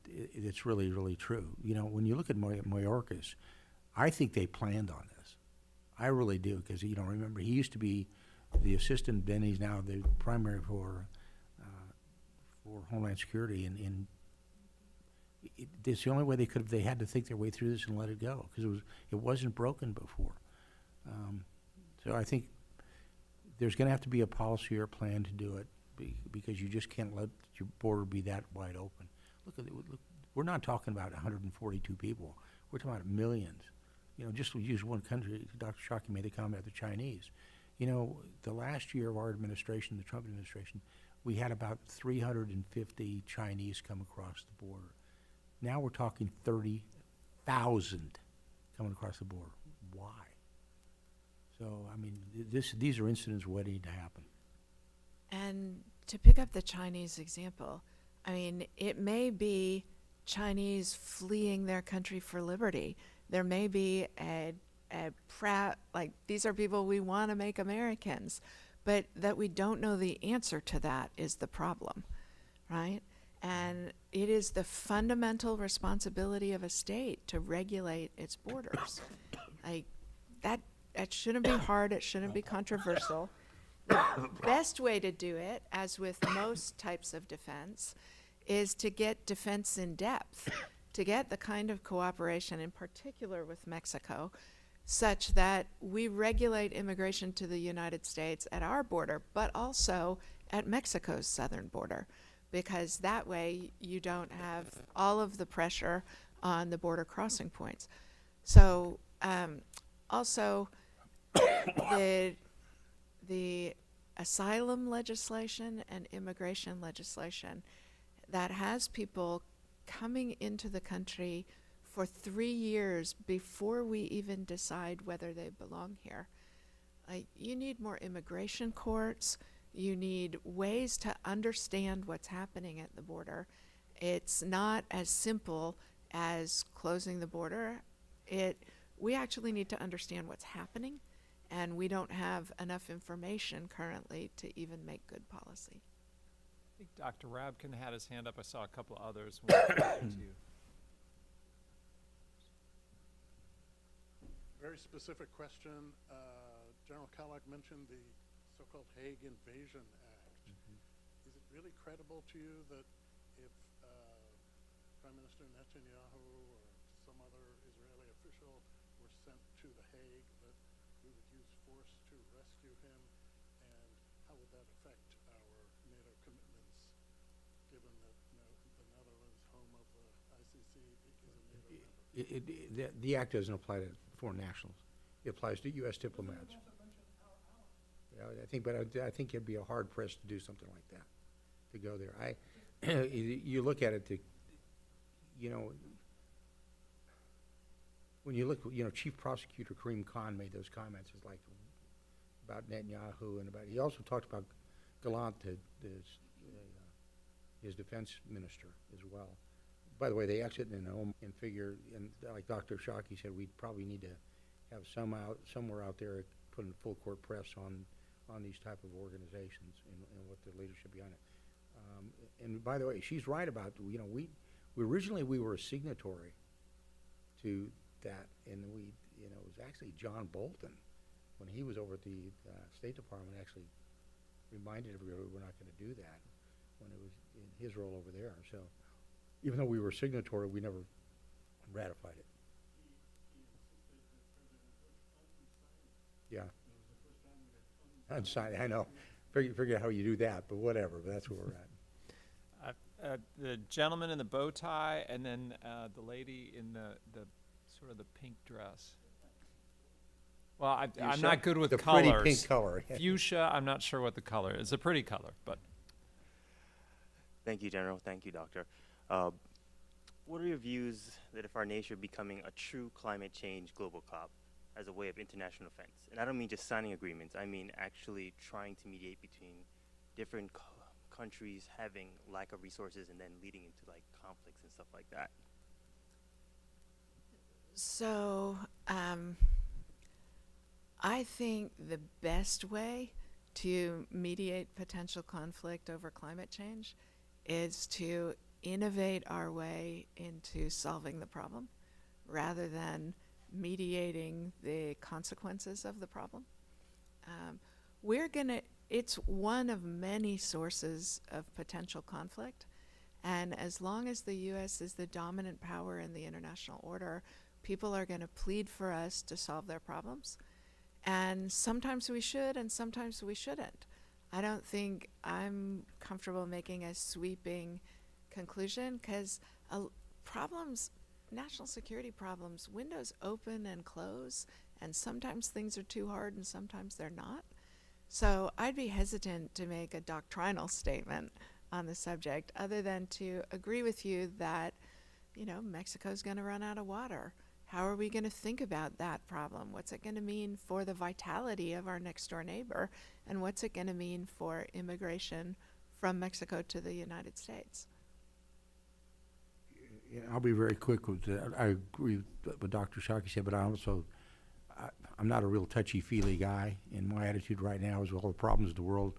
it's really, really true. When you look at Mayorkas, I think they planned on this. I really do, because remember, he used to be the assistant, then he's now the primary for Homeland Security, and it's the only way they had to think their way through this and let it go, because it wasn't broken before. So I think there's going to have to be a policy or a plan to do it, because you just can't let your border be that wide open. Look, we're not talking about 142 people. We're talking about millions. Just to use one country, Dr. Schake made the comment, the Chinese. The last year of our administration, the Trump administration, we had about 350 Chinese come across the border. Now we're talking 30,000 coming across the border. Why? So, these are incidents waiting to happen. And to pick up the Chinese example, it may be Chinese fleeing their country for liberty. There may be a proud, these are people we want to make Americans, but that we don't know the answer to that is the problem, right? And it is the fundamental responsibility of a state to regulate its borders. That shouldn't be hard, it shouldn't be controversial. The best way to do it, as with most types of defense, is to get defense in depth, to get the kind of cooperation, in particular with Mexico, such that we regulate immigration to the United States at our border, but also at Mexico's southern border, because that way you don't have all of the pressure on the border crossing points. So also the asylum legislation and immigration legislation that has people coming into the country for 3 years before we even decide whether they belong here. You need more immigration courts. You need ways to understand what's happening at the border. It's not as simple as closing the border. We actually need to understand what's happening, and we don't have enough information currently to even make good policy. I think Dr. Rabkin had his hand up. I saw a couple others. We'll get to you. Very specific question. General Kellogg mentioned the so-called Hague Invasion Act. Is it really credible to you that if Prime Minister Netanyahu or some other Israeli official were sent to The Hague, that we would use force to rescue him? And how would that affect our NATO commitments, given that the Netherlands, home of the ICC, is a NATO member? The act doesn't apply to foreign nationals. It applies to U.S. diplomats. Yeah, I think it'd be a hard press to do something like that, to go there. You look at it, when you look, Chief Prosecutor Karim Khan made those comments, about Netanyahu, and he also talked about Gallant, his defense minister, as well. By the way, they exit in home and figure, and like Dr. Schake said, we probably need to have somewhere out there putting full court press on these type of organizations and what the leadership behind it. And by the way, she's right about, you know, we originally we were a signatory to that, and we, you know, it was actually John Bolton, when he was over at the State Department, actually reminded everybody we're not going to do that when it was in his role over there. So even though we were a signatory, we never ratified it. Yeah. Unsigned, I know. Figure out how you do that, but whatever, but that's where we're at. The gentleman in the bow tie, and then the lady in the sort of the pink dress. Well, I'm not good with the colors. pretty pink color. Fuchsia, I'm not sure what the color is. It's a pretty color, but. Thank you, General. Thank you, Doctor. What are your views that if our nation becoming a true climate change global COP as a way of international defense? And I don't mean just signing agreements. I mean actually trying to mediate between different countries having lack of resources and then leading into like conflicts and stuff like that. So, I think the best way to mediate potential conflict over climate change is to innovate our way into solving the problem rather than mediating the consequences of the problem. It's one of many sources of potential conflict, and as long as the U.S. is the dominant power in the international order, people are going to plead for us to solve their problems. And sometimes we should, and sometimes we shouldn't. I don't think I'm comfortable making a sweeping conclusion, because problems, national security problems, windows open and close, and sometimes things are too hard and sometimes they're not. So I'd be hesitant to make a doctrinal statement on the subject, other than to agree with you that, you know, Mexico's going to run out of water. How are we going to think about that problem? What's it going to mean for the vitality of our next door neighbor? And what's it going to mean for immigration from Mexico to the United States? Yeah, I'll be very quick with that. I agree with what Dr. Shockey said, but I'm not a real touchy-feely guy, and my attitude right now is, well, the problems of the world,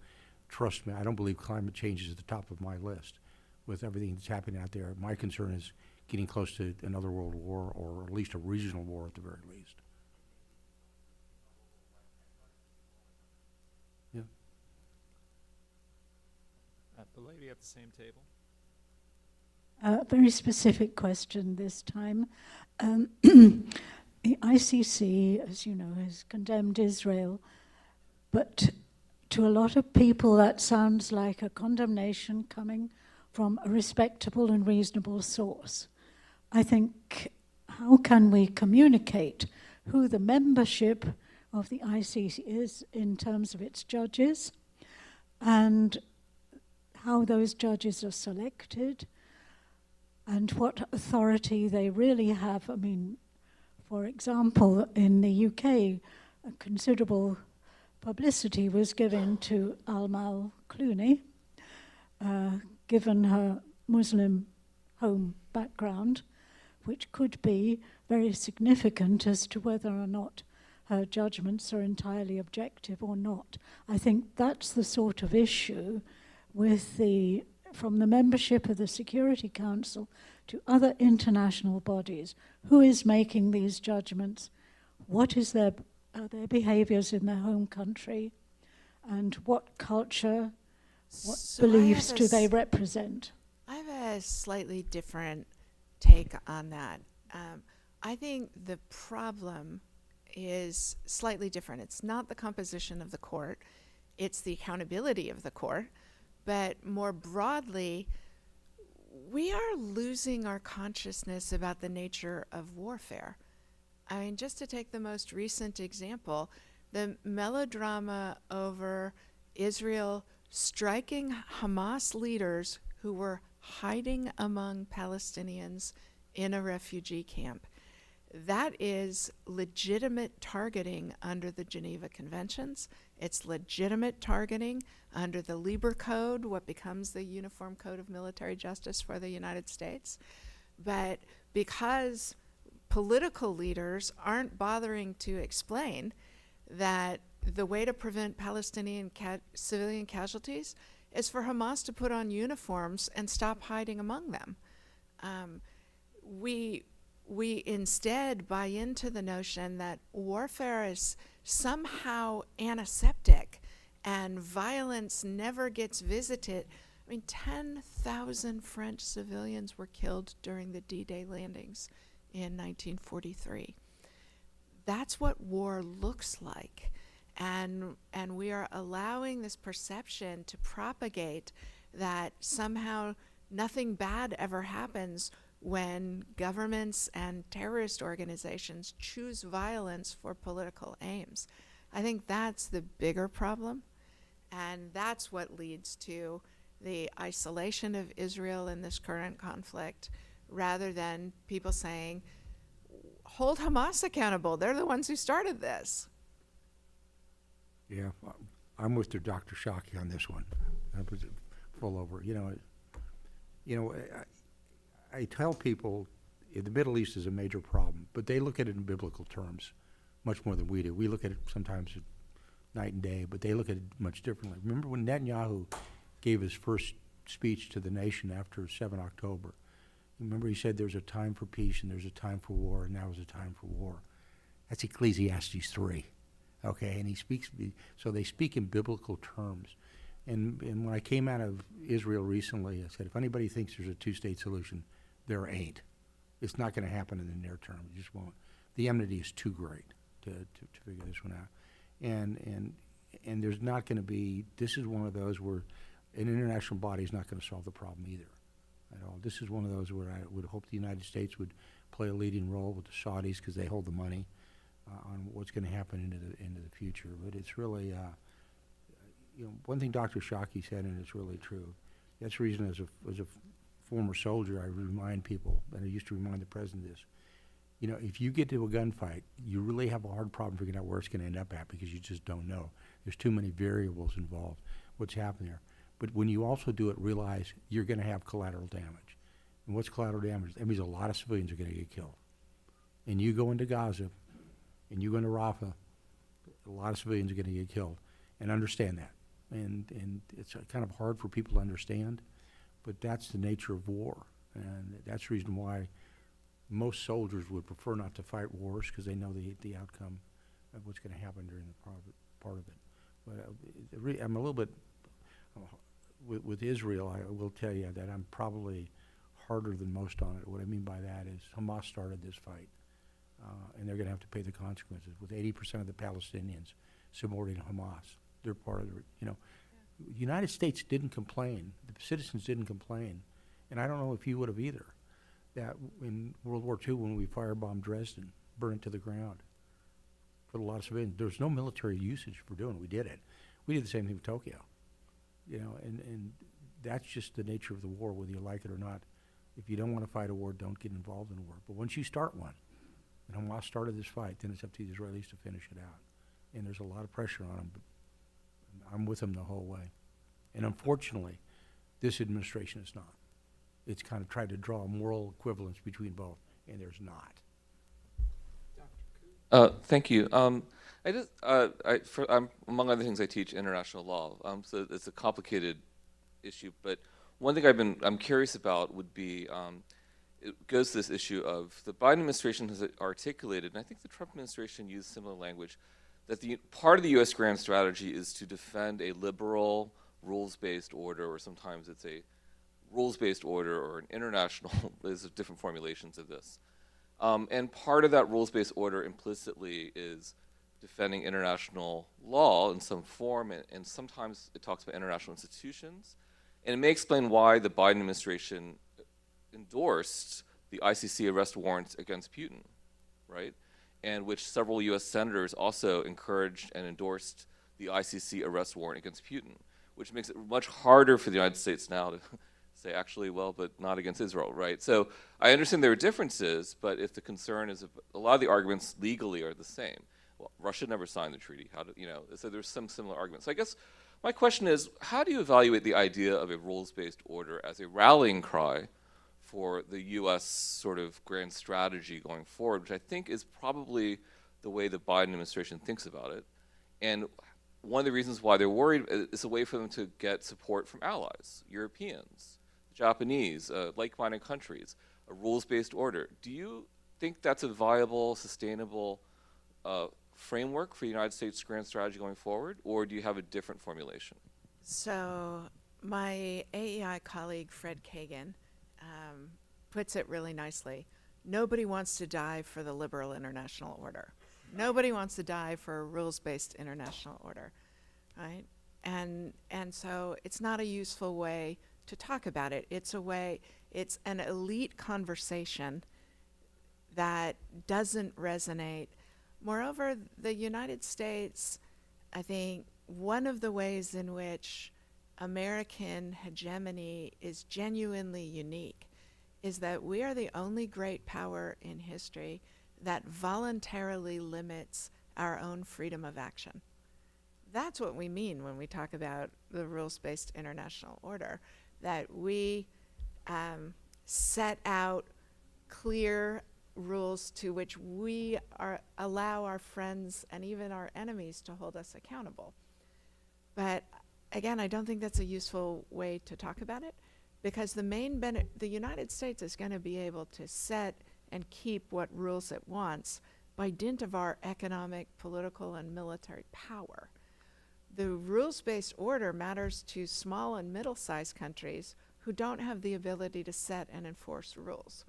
trust me, I don't believe climate change is at the top of my list with everything that's happening out there. My concern is getting close to another world war, or at least a regional war at the very least. Yeah. The lady at the same table. A very specific question this time. The ICC, as you know, has condemned Israel, but to a lot of people that sounds like a condemnation coming from a respectable and reasonable source. I think, how can we communicate who the membership of the ICC is in terms of its judges, and how those judges are selected, and what authority they really have? I mean, for example, in the UK, a considerable publicity was given to Amal Clooney, given her Muslim home background, which could be very significant as to whether or not her judgments are entirely objective or not. I think that's the sort of issue with from the membership of the Security Council to other international bodies. Who is making these judgments? What is their behaviors in their home country? And what culture, what beliefs do they represent? I have a slightly different take on that. I think the problem is slightly different. It's not the composition of the court, it's the accountability of the court. But more broadly, we are losing our consciousness about the nature of warfare. I mean, just to take the most recent example, the melodrama over Israel striking Hamas leaders who were hiding among Palestinians in a refugee camp. That is legitimate targeting under the Geneva Conventions. It's legitimate targeting under the Lieber Code, what becomes the Uniform Code of Military Justice for the United States. But because political leaders aren't bothering to explain that the way to prevent Palestinian civilian casualties is for Hamas to put on uniforms and stop hiding among them. We instead buy into the notion that warfare is somehow antiseptic and violence never gets visited. I mean, 10,000 French civilians were killed during the D-Day landings in 1943. That's what war looks like. And we are allowing this perception to propagate that somehow nothing bad ever happens when governments and terrorist organizations choose violence for political aims. I think that's the bigger problem, and that's what leads to the isolation of Israel in this current conflict, rather than people saying, hold Hamas accountable. They're the ones who started this. Yeah, I'm with Dr. Schake on this one. I was full over. I tell people the Middle East is a major problem, but they look at it in biblical terms much more than we do. We look at it sometimes at night and day, but they look at it much differently. Remember when Netanyahu gave his first speech to the nation after 7 October? Remember he said there's a time for peace and there's a time for war, and now is a time for war. That's Ecclesiastes 3, okay? And so they speak in biblical terms. And when I came out of Israel recently, I said, if anybody thinks there's a two-state solution, there ain't. It's not going to happen in the near term. It just won't. The enmity is too great to figure this one out. And there's not going to be, this is one of those where an international body is not going to solve the problem either at all. This is one of those where I would hope the United States would play a leading role with the Saudis because they hold the money on what's going to happen into the future. But it's really, one thing Dr. Schake said, and it's really true. That's the reason as a former soldier, I remind people, and I used to remind the president this, if you get to a gunfight, you really have a hard problem figuring out where it's going to end up at because you just don't know. There's too many variables involved, what's happening there. But when you also do it, realize you're going to have collateral damage. And what's collateral damage? That means a lot of civilians are going to get killed. And you go into Gaza, and you go into Rafah, a lot of civilians are going to get killed. And understand that. And it's kind of hard for people to understand, but that's the nature of war. And that's the reason why most soldiers would prefer not to fight wars, because they know the outcome of what's going to happen during the part of it. But I'm a little bit, with Israel, I will tell you that I'm probably harder than most on it. What I mean by that is Hamas started this fight, and they're going to have to pay the consequences. With 80% of the Palestinians supporting Hamas, they're part of the, the United States didn't complain. The citizens didn't complain. And I don't know if you would have either, that in World War II when we firebombed Dresden, burned it to the ground, put a lot of civilians, there was no military usage for doing it. We did it. We did the same thing with Tokyo. And that's just the nature of the war, whether you like it or not. If you don't want to fight a war, don't get involved in a war. But once you start one, and Hamas started this fight, then it's up to the Israelis to finish it out. And there's a lot of pressure on them, but I'm with them the whole way. And unfortunately, this administration is not. It's kind of tried to draw a moral equivalence between both, and there's not. Thank you. Among other things, I teach international law, so it's a complicated issue. But one thing I'm curious about would be, it goes to this issue of the Biden administration has articulated, and I think the Trump administration used similar language, that the part of the U.S. grand strategy is to defend a liberal, rules-based order, or sometimes it's a rules-based order or an international, there's different formulations of this. And part of that rules-based order implicitly is defending international law in some form, and sometimes it talks about international institutions. And it may explain why the Biden administration endorsed the ICC arrest warrants against Putin, right? And which several U.S. senators also encouraged and endorsed the ICC arrest warrant against Putin, which makes it much harder for the United States now to say, actually, well, but not against Israel, right? So I understand there are differences, but if the concern is, a lot of the arguments legally are the same. Well, Russia never signed the treaty. So there's some similar arguments. So I guess my question is, how do you evaluate the idea of a rules-based order as a rallying cry for the U.S. sort of grand strategy going forward, which I think is probably the way the Biden administration thinks about it? And one of the reasons why they're worried is a way for them to get support from allies, Europeans, Japanese, like-minded countries, a rules-based order. Do you think that's a viable, sustainable framework for the United States grand strategy going forward, or do you have a different formulation? So my AEI colleague, Fred Kagan, puts it really nicely. Nobody wants to die for the liberal international order. Nobody wants to die for a rules-based international order, right? And so it's not a useful way to talk about it. It's an elite conversation that doesn't resonate. Moreover, the United States, I think one of the ways in which American hegemony is genuinely unique is that we are the only great power in history that voluntarily limits our own freedom of action. That's what we mean when we talk about the rules-based international order, that we set out clear rules to which we allow our friends and even our enemies to hold us accountable. But again, I don't think that's a useful way to talk about it, because the United States is going to be able to set and keep what rules it wants by dint of our economic, political, and military power. The rules-based order matters to small and middle-sized countries who don't have the ability to set and enforce rules.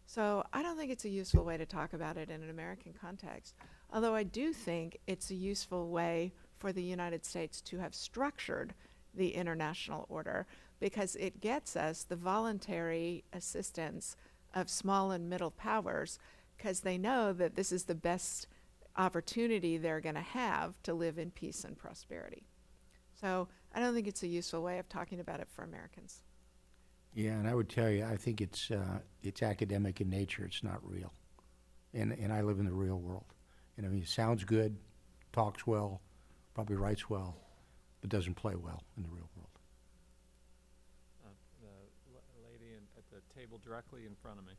So I don't think it's a useful way to talk about it in an American context, although I do think it's a useful way for the United States to have structured the international order, because it gets us the voluntary assistance of small and middle powers, because they know that this is the best opportunity they're going to have to live in peace and prosperity. So I don't think it's a useful way of talking about it for Americans. Yeah, and I would tell you, I think it's academic in nature. It's not real, and I live in the real world. And I mean, it sounds good, talks well, probably writes well, but doesn't play well in the real world. The lady at the table directly in front of me.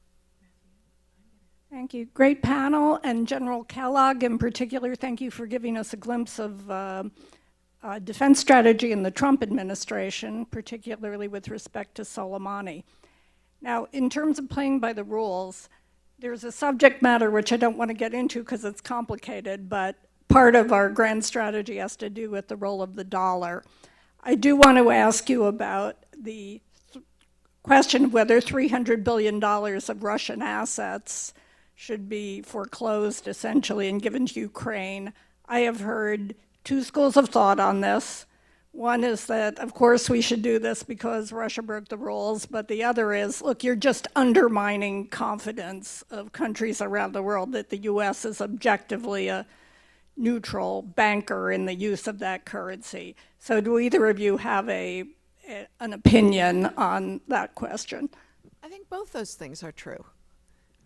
Thank you. Great panel, and General Kellogg in particular, thank you for giving us a glimpse of defense strategy in the Trump administration, particularly with respect to Soleimani. Now, in terms of playing by the rules, there's a subject matter which I don't want to get into because it's complicated, but part of our grand strategy has to do with the role of the dollar. I do want to ask you about the question of whether $300 billion of Russian assets should be foreclosed, essentially, and given to Ukraine. I have heard two schools of thought on this. One is that, of course, we should do this because Russia broke the rules, but the other is, look, you're just undermining confidence of countries around the world that the U.S. is objectively a neutral banker in the use of that currency. So do either of you have an opinion on that question? I think both those things are true,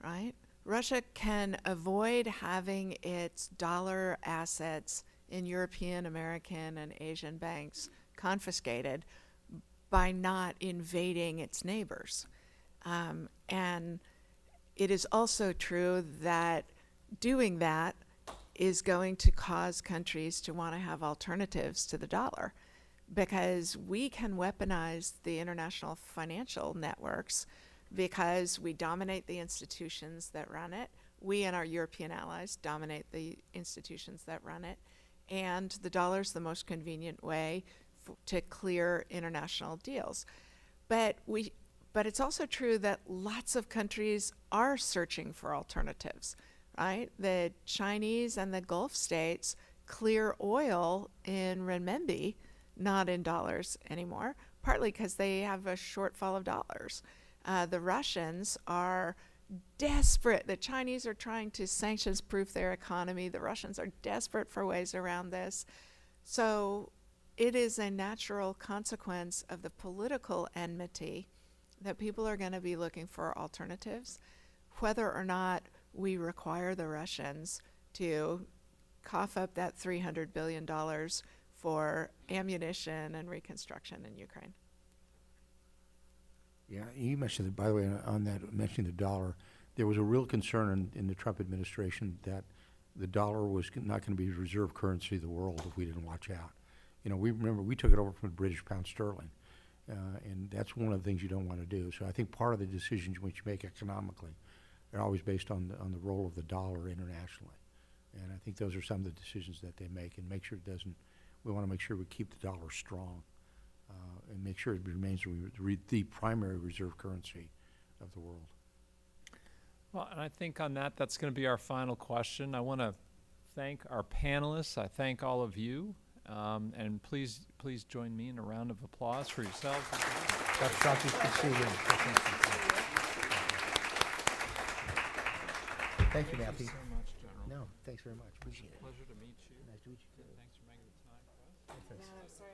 right? Russia can avoid having its dollar assets in European, American, and Asian banks confiscated by not invading its neighbors. And it is also true that doing that is going to cause countries to want to have alternatives to the dollar, because we can weaponize the international financial networks because we dominate the institutions that run it. We and our European allies dominate the institutions that run it. And the dollar's the most convenient way to clear international deals. But it's also true that lots of countries are searching for alternatives, right? The Chinese and the Gulf states clear oil in renminbi, not in dollars anymore, partly because they have a shortfall of dollars. The Russians are desperate. The Chinese are trying to sanctions-proof their economy. The Russians are desperate for ways around this. So it is a natural consequence of the political enmity that people are going to be looking for alternatives, whether or not we require the Russians to cough up that $300 billion for ammunition and reconstruction in Ukraine. Yeah, you mentioned, by the way, on that, mentioning the dollar, there was a real concern in the Trump administration that the dollar was not going to be the reserve currency of the world if we didn't watch out. You know, we took it over from the British pound sterling, and that's one of the things you don't want to do. So I think part of the decisions which you make economically are always based on the role of the dollar internationally. And I think those are some of the decisions that they make, and make sure it doesn't. We want to make sure we keep the dollar strong, and make sure it remains the primary reserve currency of the world. Well, and I think on that, that's going to be our final question. I want to thank our panelists. I thank all of you. And please join me in a round of applause for yourselves. Dr. Shockey, good to see you. Thank you, Matthew. Thank you so much, General. No, thanks very much. Appreciate it. Pleasure to meet you. Nice to meet you, too. Thanks for making the time for us. Thanks. I'm sorry,